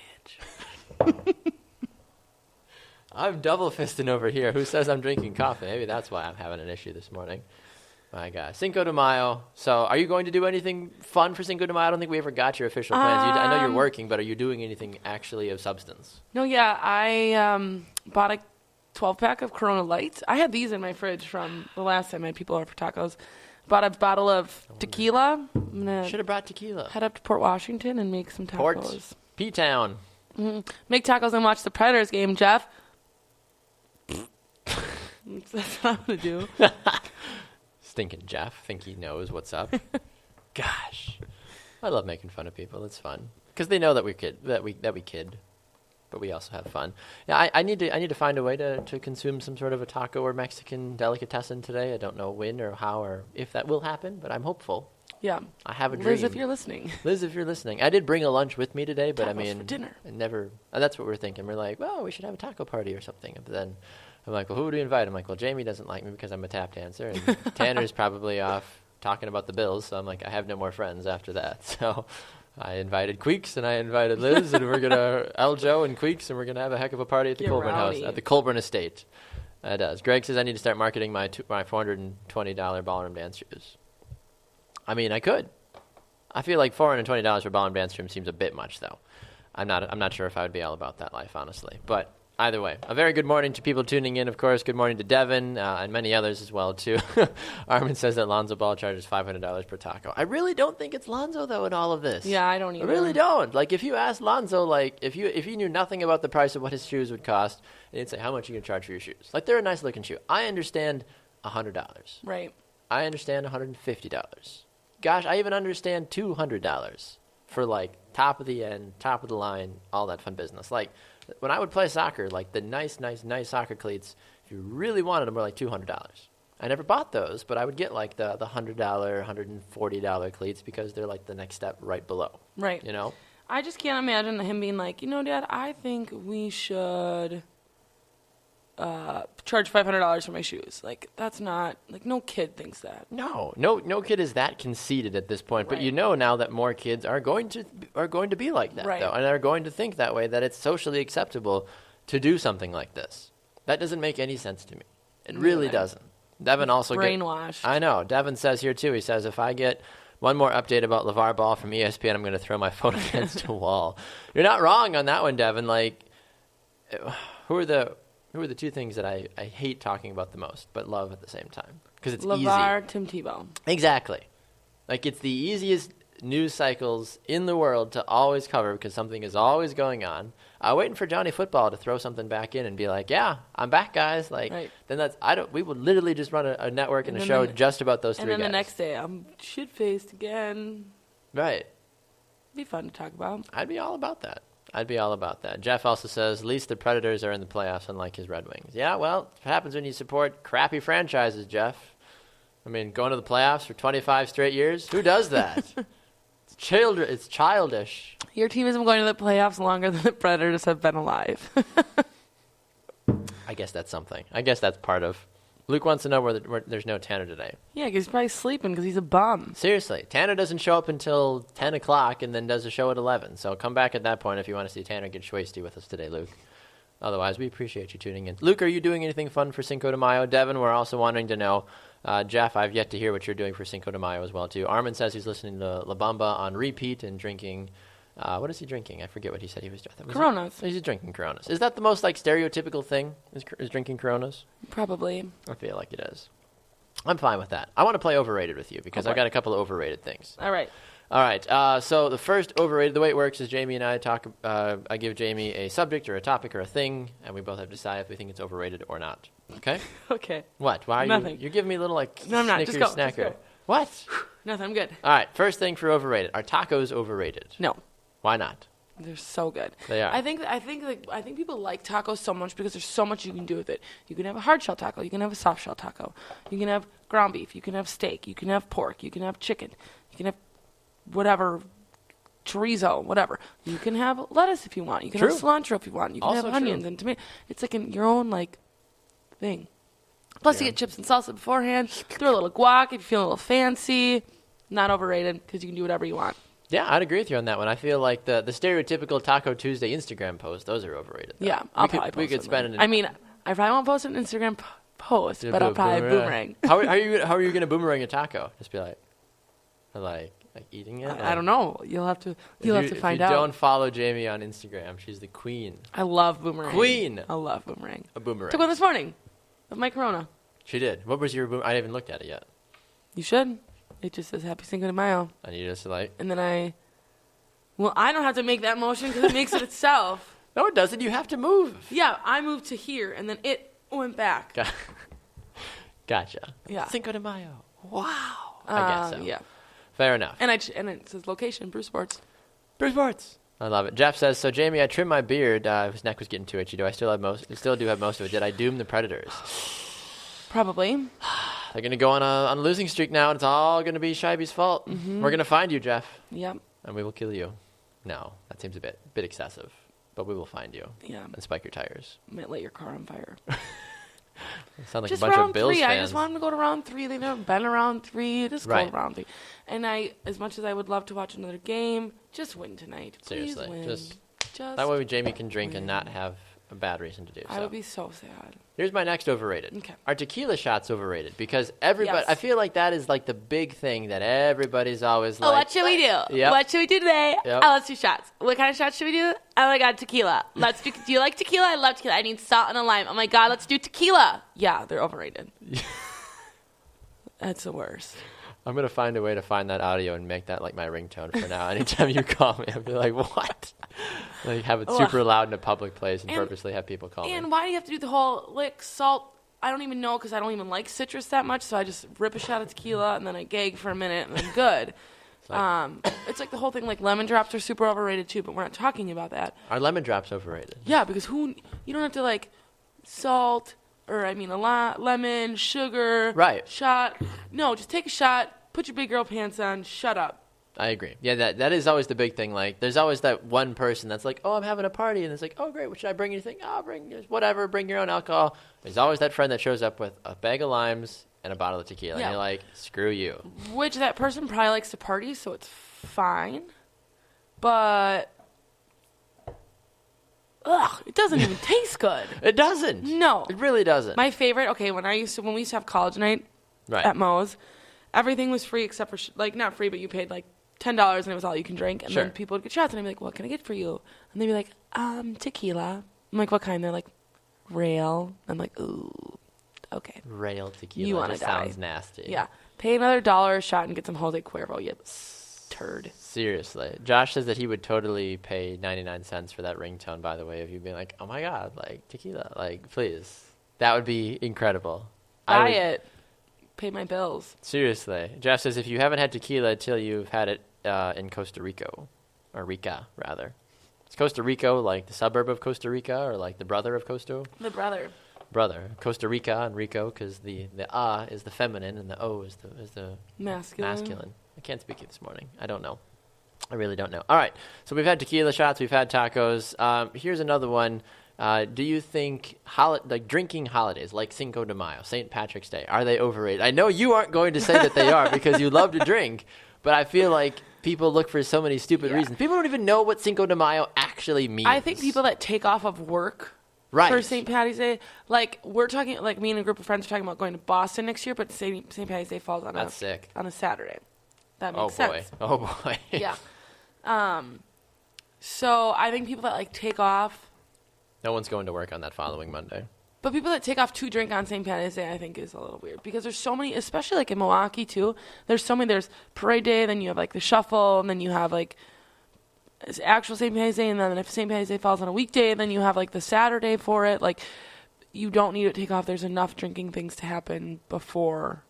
No, bitch. I'm double fisting over here. Who says I'm drinking coffee? Maybe that's why I'm having an issue this morning. My God. Cinco de Mayo. So are you going to do anything fun for Cinco de Mayo? I don't think we ever got your official plans. I know you're working, but are you doing anything actually of substance? No, yeah. I bought a 12-pack of Corona Light. I had these in my fridge from the last time I had people over for tacos. Bought a bottle of tequila. I'm going Should have brought tequila. Head up to Port Washington and make some tacos. P-Town. Mm-hmm. Make tacos and watch the Predators game, Jeff. That's what I'm going to do. Stinking Jeff. Think he knows what's up. Gosh. I love making fun of people. It's fun. Because they know that we kid. But we also have fun. Yeah, I need to find a way to consume some sort of a taco or Mexican delicatessen today. I don't know when or how or if that will happen, but I'm hopeful. Yeah. I have a dream. Liz, if you're listening. Liz, if you're listening. I did bring a lunch with me today, but Tacos I mean, for dinner. That's what we're thinking. We're like, well, we should have a taco party or something. But then I'm like, well, who would we invite? I'm like, well, Jaymee doesn't like me because I'm a tap dancer, and Tanner's probably off talking about the Bills. So I'm like, I have no more friends after that. So I invited Queeks and I invited Liz, and we're gonna Eljo and Queeks, and we're gonna have a heck of a party at the Colburn house, at the Colburn estate. It does. Greg says I need to start marketing my $420 ballroom dance shoes. I mean, I could. I feel like $420 for ballroom dance shoes seems a bit much, though. I'm not sure if I would be all about that life, honestly. But Either way, a very good morning to people tuning in, of course. Good morning to Devin and many others as well, too. Armin says that Lonzo Ball charges $500 per taco. I really don't think it's Lonzo, though, in all of this. Yeah, I don't either. I really don't. Like, if you asked Lonzo, like, if you knew nothing about the price of what his shoes would cost, and you'd say, how much are you going to charge for your shoes? Like, they're a nice-looking shoe. I understand $100. Right. I understand $150. Gosh, I even understand $200 for, like, top of the end, top of the line, all that fun business. Like, when I would play soccer, like the nice soccer cleats, if you really wanted them, were like $200. I never bought those, but I would get like the $100, $140 cleats because they're like the next step right below. Right. You know? I just can't imagine him being like, Dad, I think we should charge $500 for my shoes. Like, that's not, like, no kid thinks that. No kid is that conceited at this point. Right. But now that more kids are going to be like that, though, and are going to think that way, that it's socially acceptable to do something like this. That doesn't make any sense to me. It really doesn't. Devin also brainwashed. I know. Devin says here too. He says, if I get one more update about LaVar Ball from ESPN, I'm going to throw my phone against a wall. You're not wrong on that one, Devin. Like, who are the two things that I hate talking about the most, but love at the same time? Because it's LaVar, easy. Tim Tebow. Exactly. Like, it's the easiest news cycles in the world to always cover because something is always going on. Waiting for Johnny Football to throw something back in and be like, yeah, I'm back, guys. Like, then we would literally just run a network and a show just about those three guys. And then the next day, I'm shit-faced again. Right. Be fun to talk about. I'd be all about that. Jeff also says, at least the Predators are in the playoffs, unlike his Red Wings. Yeah, well, it happens when you support crappy franchises, Jeff. I mean, going to the playoffs for 25 straight years? Who does that? It's childish. Your team has been going to the playoffs longer than the Predators have been alive. I guess that's something. I guess that's part of. Luke wants to know where there's no Tanner today. Yeah, because he's probably sleeping because he's a bum. Seriously. Tanner doesn't show up until 10 o'clock and then does a show at 11. So come back at that point if you want to see Tanner get schwasty with us today, Luke. Otherwise, we appreciate you tuning in. Luke, are you doing anything fun for Cinco de Mayo? Devin, we're also wanting to know. Jeff, I've yet to hear what you're doing for Cinco de Mayo as well, too. Armin says he's listening to La Bamba on repeat and drinking. What is he drinking? I forget what he said he was drinking. Coronas. He's drinking Coronas. Is that the most, like, stereotypical thing, is drinking Coronas? Probably. I feel like it is. I'm fine with that. I want to play overrated with you because I've got a couple of overrated things. All right. So the first overrated, the way it works is Jaymee and I talk. I give Jaymee a subject or a topic or a thing, and we both have to decide if we think it's overrated or not. Okay? Okay. What? Why are Nothing. You're giving me a little, like, no, I'm not. Snickers Just go. snacker. Just go. What? Nothing. I'm good. All right. First thing for overrated. Are tacos overrated? No. Why not? They're so good. They are. I think people like tacos so much because there's so much you can do with it. You can have a hard shell taco. You can have a soft shell taco. You can have ground beef. You can have steak. You can have pork. You can have chicken. You can have whatever, chorizo, whatever. You can have lettuce if you want. You can have cilantro if you want. You can have onions and tomato. It's like your own, like, thing. Plus, you get chips and salsa beforehand. Throw a little guac if you feel a little fancy. Not overrated because you can do whatever you want. Yeah, I'd agree with you on that one. I feel like the stereotypical Taco Tuesday Instagram posts, those are overrated. Though. Yeah, I'll probably post we could them. spend. I mean, I probably won't post an Instagram post, but I'll probably boomerang. How are you going to boomerang a taco? Just be like eating it. I don't know. You'll have to find out. If you don't follow Jaymee on Instagram, she's the queen. I love boomerang. Queen. I love boomerang. A boomerang. Took one this morning of my Corona. She did. What was your boomerang? I haven't even looked at it yet. You should. It just says Happy Cinco de Mayo. And you just like. And then I don't have to make that motion because it makes it itself. No, it doesn't. You have to move. Yeah, I moved to here, and then it went back. Gotcha. Yeah. Cinco de Mayo. Wow. I guess so. Yeah. Fair enough. And it says location, Brew Sports. Brew Sports. I love it. Jeff says, so Jaymee, I trimmed my beard. His neck was getting too itchy. Do I still do have most of it? Did I doom the Predators? Probably. They're going to go on a losing streak now, and it's all going to be Scheibe's fault. Mm-hmm. We're going to find you, Jeff. Yep. And we will kill you. No, that seems a bit excessive. But we will find you. Yeah. And spike your tires. Might light your car on fire. Sound like just a bunch round of Bills 3. fans. I just want them to go to round 3. They've never been around 3. Just go to round 3. And as much as I would love to watch another game, just win tonight. Please Seriously. win. Just that way Jaymee can drink and not have a bad reason to do so. I would be so sad. Here's my next overrated. Okay. Are tequila shots overrated? Because everybody, yes. I feel like that is like the big thing that everybody's always like. What should we do? Yep. What should we do today? Yep. Let's do shots. What kind of shots should we do? Oh my God, tequila. Do you like tequila? I love tequila. I need salt and a lime. Oh my God, let's do tequila. Yeah, they're overrated. That's the worst. I'm going to find a way to find that audio and make that like my ringtone for now. Anytime you call me, I'll be like, what? Like have it super loud in a public place and purposely have people call me. And why do you have to do the whole salt? I don't even know because I don't even like citrus that much. So I just rip a shot of tequila and then I gag for a minute and then good. It's like the whole thing, like lemon drops are super overrated too, but we're not talking about that. Are lemon drops overrated? Yeah, because you don't have to like salt or a lot, lemon, sugar, right? Shot. No, just take a shot, put your big girl pants on, shut up. I agree. Yeah, that is always the big thing. Like, there's always that one person that's like, oh, I'm having a party, and it's like, oh, great, what should I bring? You think, oh, bring whatever, bring your own alcohol. There's always that friend that shows up with a bag of limes and a bottle of tequila, and you're like, screw you. Which that person probably likes to party, so it's fine, but it doesn't even taste good. It doesn't. No, it really doesn't. My favorite. Okay, when we used to have college night at Moe's, everything was free except for not free, but you paid like $10 and it was all you can drink, and then people would get shots, and I'd be like, what can I get for you? And they'd be like, tequila. I'm like, what kind? They're like, rail. I'm like, ooh. Okay. Rail tequila. You want to die. Sounds nasty. Yeah. Pay another $1 a shot and get some Jose Cuervo, you turd. Seriously. Josh says that he would totally pay 99 cents for that ringtone, by the way, if you'd be like, oh my God, like tequila, like please. That would be incredible. Buy it. Pay my bills. Seriously. Josh says if you haven't had tequila till you've had it in Costa Rica, or Rica, rather. Is Costa Rica like the suburb of Costa Rica or like the brother of Costa? The brother. Costa Rica and Rico, because the is the feminine and the O is the masculine. I can't speak it this morning. I don't know. I really don't know. All right. So we've had tequila shots. We've had tacos. Here's another one. Do you think drinking holidays like Cinco de Mayo, St. Patrick's Day, are they overrated? I know you aren't going to say that they are because you love to drink, but I feel like people look for so many stupid reasons. People don't even know what Cinco de Mayo actually means. I think people that take off of work for St. Patty's Day, like we're talking, like me and a group of friends are talking about going to Boston next year, but St. Patty's Day falls on on a Saturday. That makes sense. Oh boy. Yeah. So I think people that take off. No one's going to work on that following Monday. But people that take off to drink on St. Patty's Day, I think, is a little weird. Because there's so many, especially in Milwaukee, too. There's so many. There's Parade Day, then you have, the Shuffle, and then you have, actual St. Patty's Day. And then if St. Patty's Day falls on a weekday, then you have, the Saturday for it. You don't need to take off. There's enough drinking things to happen before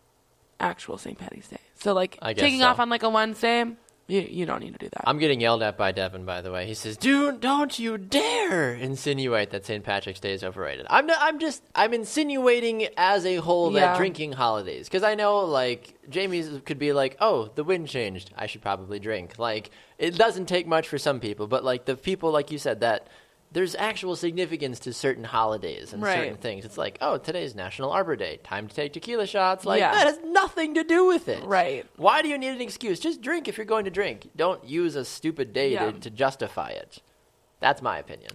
actual St. Patty's Day. So, taking off on, a Wednesday, you don't need to do that. I'm getting yelled at by Devin, by the way. He says, "Dude, don't you dare insinuate that St. Patrick's Day is overrated." I'm insinuating as a whole that drinking holidays, because I know Jaymee could be like, "Oh, the wind changed. I should probably drink." It doesn't take much for some people, but the people like you said that there's actual significance to certain holidays and certain things. It's oh, today's National Arbor Day. Time to take tequila shots. That has nothing to do with it. Right. Why do you need an excuse? Just drink if you're going to drink. Don't use a stupid day to justify it. That's my opinion.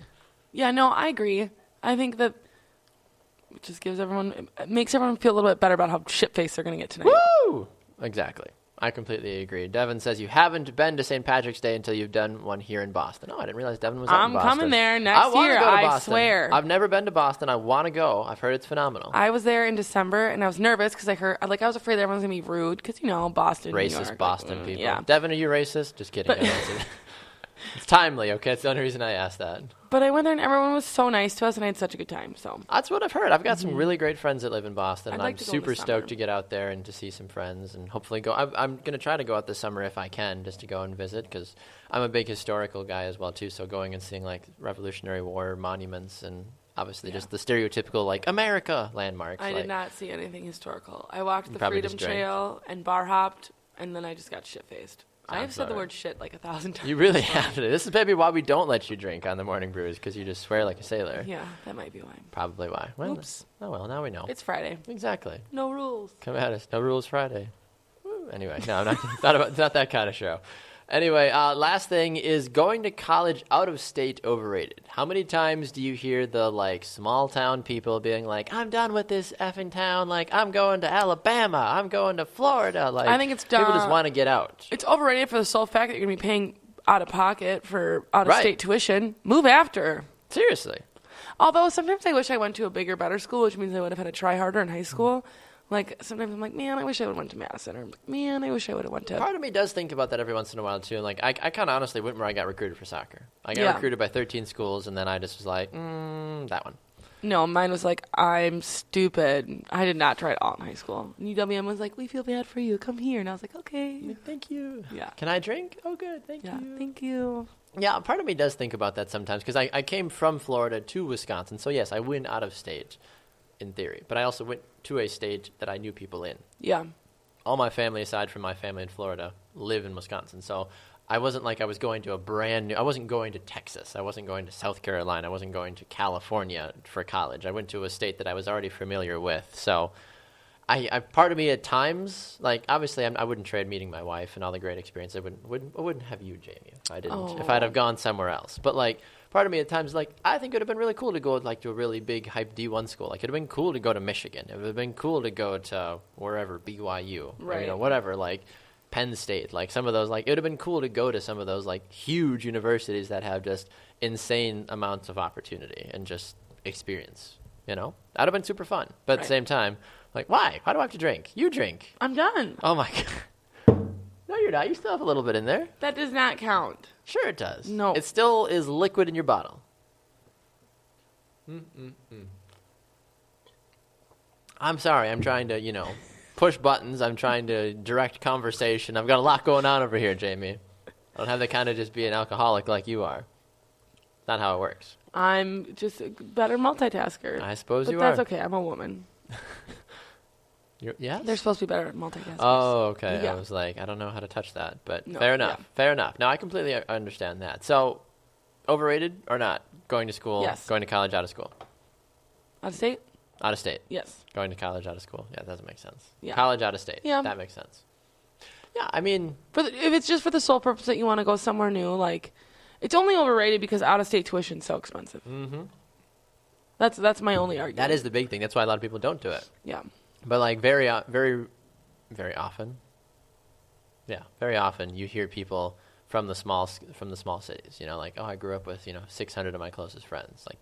Yeah, no, I agree. I think that it just makes everyone feel a little bit better about how shit-faced they're going to get tonight. Woo! Exactly. I completely agree. Devin says you haven't been to St. Patrick's Day until you've done one here in Boston. Oh, I didn't realize Devin was out in Boston. I'm coming there next year, I swear. I've never been to Boston. I want to go. I've heard it's phenomenal. I was there in December, and I was nervous because I was afraid that everyone's going to be rude because, Boston, Racist New York, Boston people. Yeah. Devin, are you racist? Just kidding. It's timely, okay? It's the only reason I asked that. But I went there, and everyone was so nice to us, and I had such a good time. So that's what I've heard. I've got some really great friends that live in Boston, and I'm super stoked to get out there and to see some friends and hopefully go. I'm going to try to go out this summer if I can, just to go and visit, because I'm a big historical guy as well, too. So going and seeing, Revolutionary War monuments and obviously just the stereotypical, America landmarks. I did not see anything historical. I walked the Freedom Trail and bar hopped, and then I just got shit-faced. I have said the word shit 1,000 times. You really have to. This is maybe why we don't let you drink on the Morning Brews, because you just swear like a sailor. Yeah, that might be why. Probably why. Well, oops. Oh, well, now we know. It's Friday. Exactly. No rules. Come at us. No rules Friday. Woo. Anyway, no, it's not that kind of show. Anyway, last thing is going to college out of state overrated. How many times do you hear the small town people being like, "I'm done with this effing town. I'm going to Alabama. I'm going to Florida." I think it's dumb. People just want to get out. It's overrated for the sole fact that you're going to be paying out of pocket for out-of-state Right. tuition. Move after. Seriously. Although sometimes I wish I went to a bigger, better school, which means I would have had to try harder in high school. Like, sometimes I'm like, man, I wish I would have went to Madison. Or, I'm like, man, I wish I would have went to... Part of me does think about that every once in a while, too. And, like, I kind of honestly went where I got recruited for soccer. I got recruited by 13 schools, and then I just was like, that one. No, mine was like, I'm stupid. I did not try it all in high school. And UWM was like, we feel bad for you. Come here. And I was like, okay. Thank you. Yeah. Can I drink? Oh, good. Thank you. Thank you. Yeah, part of me does think about that sometimes because I came from Florida to Wisconsin. So, yes, I went out of state in theory. But I also went to a state that I knew people in. Yeah. All my family, aside from my family in Florida, live in Wisconsin. So I wasn't like I was going to I wasn't going to Texas. I wasn't going to South Carolina. I wasn't going to California for college. I went to a state that I was already familiar with. So I part of me at times, like obviously I wouldn't trade meeting my wife and all the great experience. I wouldn't have you, Jaymee, if I didn't. If I'd have gone somewhere else. But like part of me at times, like I think it would have been really cool to go like to a really big hype D1 school. Like it would have been cool to go to Michigan. It would have been cool to go to wherever, BYU, right? Or, whatever, like Penn State, like some of those. Like it would have been cool to go to some of those like huge universities that have just insane amounts of opportunity and just experience. That'd have been super fun. But at the same time. Like, why? Why do I have to drink? You drink. I'm done. Oh, my God. No, you're not. You still have a little bit in there. That does not count. Sure it does. No. It still is liquid in your bottle. I'm sorry. I'm trying to, push buttons. I'm trying to direct conversation. I've got a lot going on over here, Jaymee. I don't have the kind of just be an alcoholic like you are. Not how it works. I'm just a better multitasker. I suppose you are. But that's okay. I'm a woman. Yes? They're supposed to be better at multitaskers. Oh, okay. Yeah. I was like, I don't know how to touch that, but No, fair enough. yeah. Fair enough. No, I completely understand that. So, overrated or not? Going to school, Yes. going to college out of school. Out of state? Out of state. Yes. Going to college out of school. Yeah, that doesn't make sense. Yeah. College out of state. Yeah. That makes sense. Yeah, I mean, If it's just for the sole purpose that you want to go somewhere new, like, it's only overrated because out-of-state tuition is so expensive. mm-hmm. That's my only argument. That is the big thing. That's why a lot of people don't do it. Yeah. But like very often, yeah, very often you hear people from the small cities. Like, oh, I grew up with 600 of my closest friends. Like,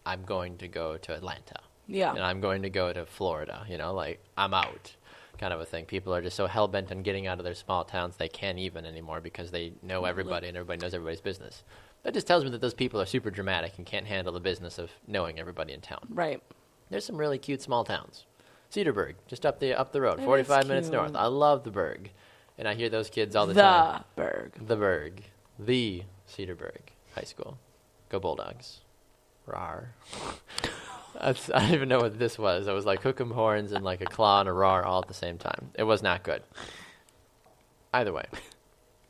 I'm going to go to Atlanta. Yeah. And I'm going to go to Florida. Like I'm out, kind of a thing. People are just so hell bent on getting out of their small towns they can't even anymore because they know everybody and everybody knows everybody's business. That just tells me that those people are super dramatic and can't handle the business of knowing everybody in town. Right. There's some really cute small towns. Cedarburg, just up the road, That 45 is minutes cute. north. I love the Berg. And I hear those kids all the time. The Berg. The Cedarburg High School. Go Bulldogs. Rawr. I don't even know what this was. It was like hook 'em horns and like a claw and a rawr all at the same time. It was not good. Either way.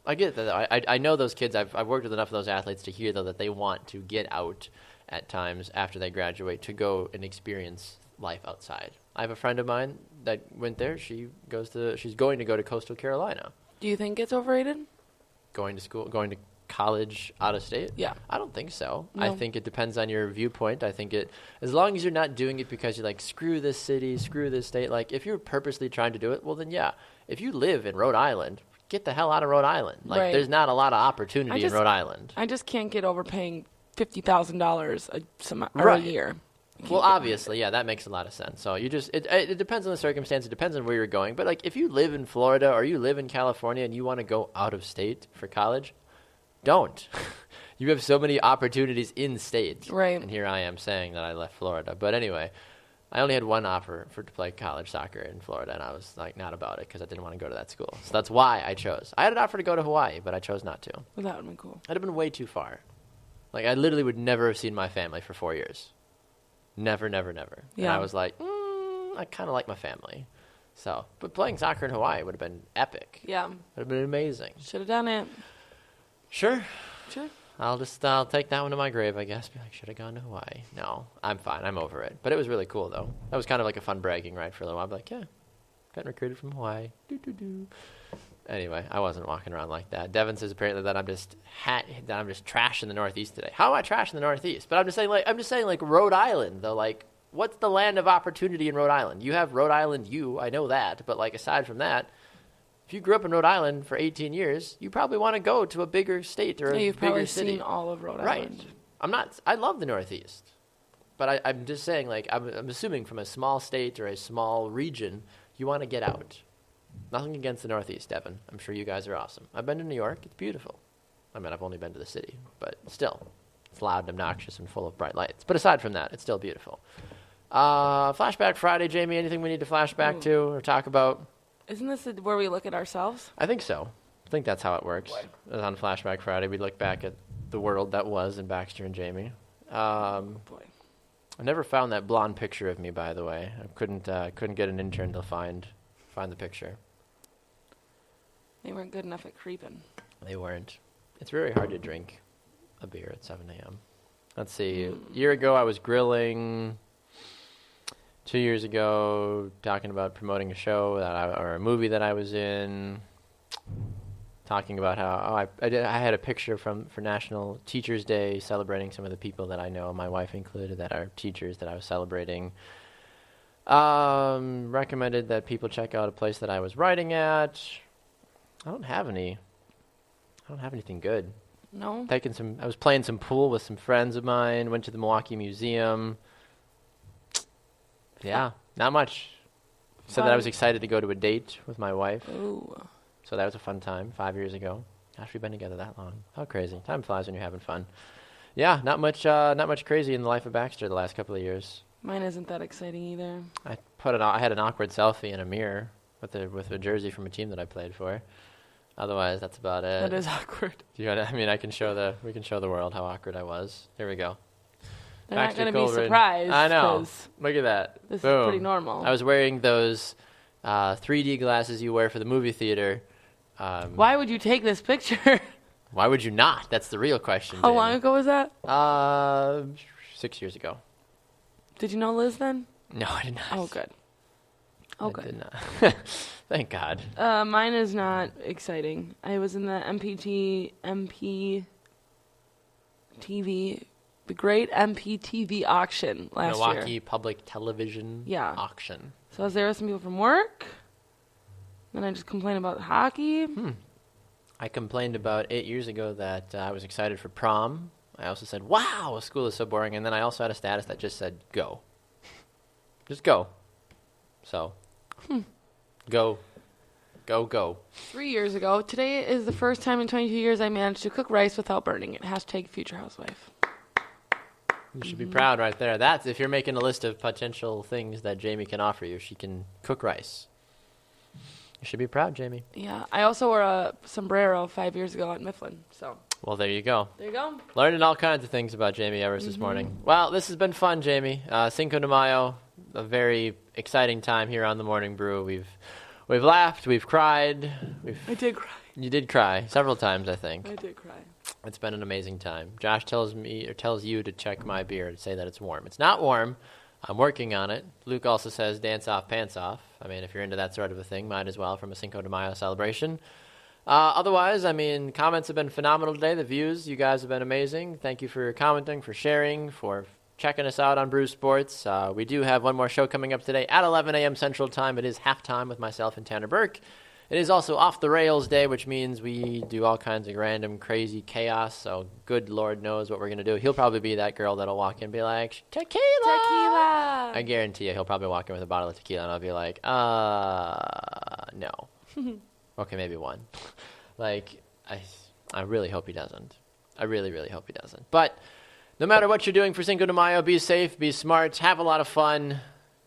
I get that. I know those kids. I've worked with enough of those athletes to hear, though, that they want to get out at times after they graduate to go and experience life outside. I have a friend of mine that went there. She's going to go to Coastal Carolina. Do you think it's overrated? Going to college out of state? Yeah. I don't think so. No. I think it depends on your viewpoint. I think as long as you're not doing it because you're like, screw this city, screw this state. Like, if you're purposely trying to do it, well, then yeah. If you live in Rhode Island, get the hell out of Rhode Island. Like, Right. There's not a lot of opportunity in Rhode Island. I just can't get over paying $50,000 a Right. year. Well, obviously, yeah, that makes a lot of sense. So it depends on the circumstance. It depends on where you're going. But like, if you live in Florida or you live in California and you want to go out of state for college, don't. You have so many opportunities in state. Right. And here I am saying that I left Florida. But anyway, I only had one offer to play college soccer in Florida, and I was like not about it because I didn't want to go to that school. So that's why I chose. I had an offer to go to Hawaii, but I chose not to. Well, that would be cool. I'd have been way too far. Like, I literally would never have seen my family for 4 years. Never, never, never. Yeah. And I was like, I kind of like my family. So, but playing soccer in Hawaii would have been epic. Yeah. Would have been amazing. Should have done it. Sure. Sure. I'll take that one to my grave, I guess. Be like, should have gone to Hawaii. No, I'm fine. I'm over it. But it was really cool, though. That was kind of like a fun bragging right for a little while. I'd be like, yeah, got recruited from Hawaii. Doo-doo-doo. Anyway, I wasn't walking around like that. Devin says apparently that I'm just trash in the Northeast today. How am I trash in the Northeast? But I'm just saying like Rhode Island though. Like, what's the land of opportunity in Rhode Island? You have Rhode Island, I know that. But like aside from that, if you grew up in Rhode Island for 18 years, you probably want to go to a bigger state or a you've bigger probably city. seen all of Rhode Right. Island. I love the Northeast. But I'm just saying, like, I'm assuming from a small state or a small region, you want to get out. Nothing against the Northeast, Devin. I'm sure you guys are awesome. I've been to New York. It's beautiful. I mean, I've only been to the city, but still. It's loud and obnoxious and full of bright lights. But aside from that, it's still beautiful. Flashback Friday, Jaymee, anything we need to flash back to or talk about? Isn't this where we look at ourselves? I think so. I think that's how it works. On Flashback Friday, we look back at the world that was in Baxter and Jaymee. Boy. I never found that blonde picture of me, by the way. I couldn't get an intern to find the picture. They weren't good enough at creeping. They weren't. It's very hard to drink a beer at 7 a.m. Let's see. A year ago, I was grilling. 2 years ago, talking about promoting a show or a movie that I was in. Talking about how I had a picture for National Teachers Day, celebrating some of the people that I know, my wife included, that are teachers that I was celebrating. Recommended that people check out a place that I was writing at. I don't have anything good. No? I was playing some pool with some friends of mine, went to the Milwaukee Museum. Yeah, not much. Said that I was excited to go to a date with my wife. Ooh. So that was a fun time 5 years ago. Gosh, we've been together that long. How crazy. Time flies when you're having fun. Yeah, not much crazy in the life of Baxter the last couple of years. Mine isn't that exciting either. I had an awkward selfie in a mirror with a jersey from a team that I played for. Otherwise, that's about it. That is awkward. We can show the world how awkward I was. Here we go. They're not going to be surprised. I know. Look at that. This Boom. is pretty normal. I was wearing those 3D glasses you wear for the movie theater. Why would you take this picture? Why would you not? That's the real question. How long ago was that? 6 years ago. Did you know Liz then? No, I did not. Oh, good. I did not. Thank God. Mine is not exciting. I was in the the great MPTV auction last year. Milwaukee Public Television auction. So I was there with some people from work. Then I just complained about hockey. I complained about 8 years ago that I was excited for prom. I also said, wow, school is so boring. And then I also had a status that just said, go. Just go. So, go. 3 years ago. Today is the first time in 22 years I managed to cook rice without burning it. Hashtag future housewife. You should be proud right there. That's if you're making a list of potential things that Jaymee can offer you. She can cook rice. You should be proud, Jaymee. Yeah. I also wore a sombrero 5 years ago at Mifflin. So. Well, there you go. There you go. Learning all kinds of things about Jaymee Evers this morning. Well, this has been fun, Jaymee. Cinco de Mayo, a very exciting time here on the Morning Brew. We've laughed, we've cried. I did cry. You did cry several times, I think. I did cry. It's been an amazing time. Josh tells you to check my beer to say that it's warm. It's not warm. I'm working on it. Luke also says dance off, pants off. I mean, if you're into that sort of a thing, might as well from a Cinco de Mayo celebration. Otherwise, I mean, comments have been phenomenal today. The views, you guys have been amazing. Thank you for commenting, for sharing, for checking us out on Brew Sports. We do have one more show coming up today at 11 a.m. Central Time. It is halftime with myself and Tanner Burke. It is also Off the Rails Day, which means we do all kinds of random, crazy chaos. So good Lord knows what we're going to do. He'll probably be that girl that'll walk in and be like, tequila! Tequila! I guarantee you he'll probably walk in with a bottle of tequila, and I'll be like, no. Okay, maybe one. I really hope he doesn't. I really, really hope he doesn't. But no matter what you're doing for Cinco de Mayo, be safe, be smart, have a lot of fun.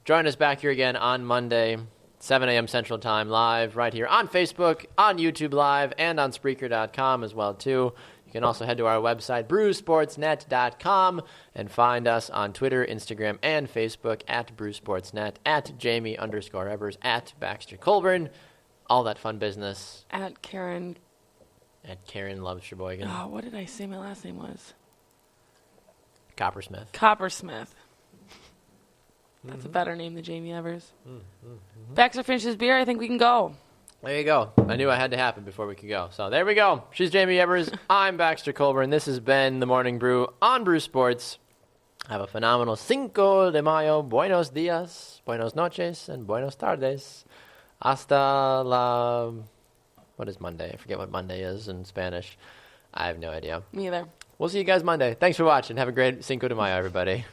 Join us back here again on Monday, 7 a.m. Central Time, live right here on Facebook, on YouTube Live, and on Spreaker.com as well, too. You can also head to our website, brewsportsnet.com, and find us on Twitter, Instagram, and Facebook at brewsportsnet, at Jaymee_Evers, at Baxter Colburn, all that fun business. At Karen Loves Sheboygan. Oh, what did I say my last name was? Coppersmith. That's a better name than Jaymee Evers. Baxter finishes beer. I think we can go. There you go. I knew it had to happen before we could go. So there we go. She's Jaymee Evers. I'm Baxter Colburn. This has been The Morning Brew on Brew Sports. Have a phenomenal Cinco de Mayo. Buenos dias, buenos noches, and buenos tardes. Hasta la What is Monday? I forget what Monday is in Spanish. I have no idea. Me either. We'll see you guys Monday. Thanks for watching. Have a great Cinco de Mayo, everybody.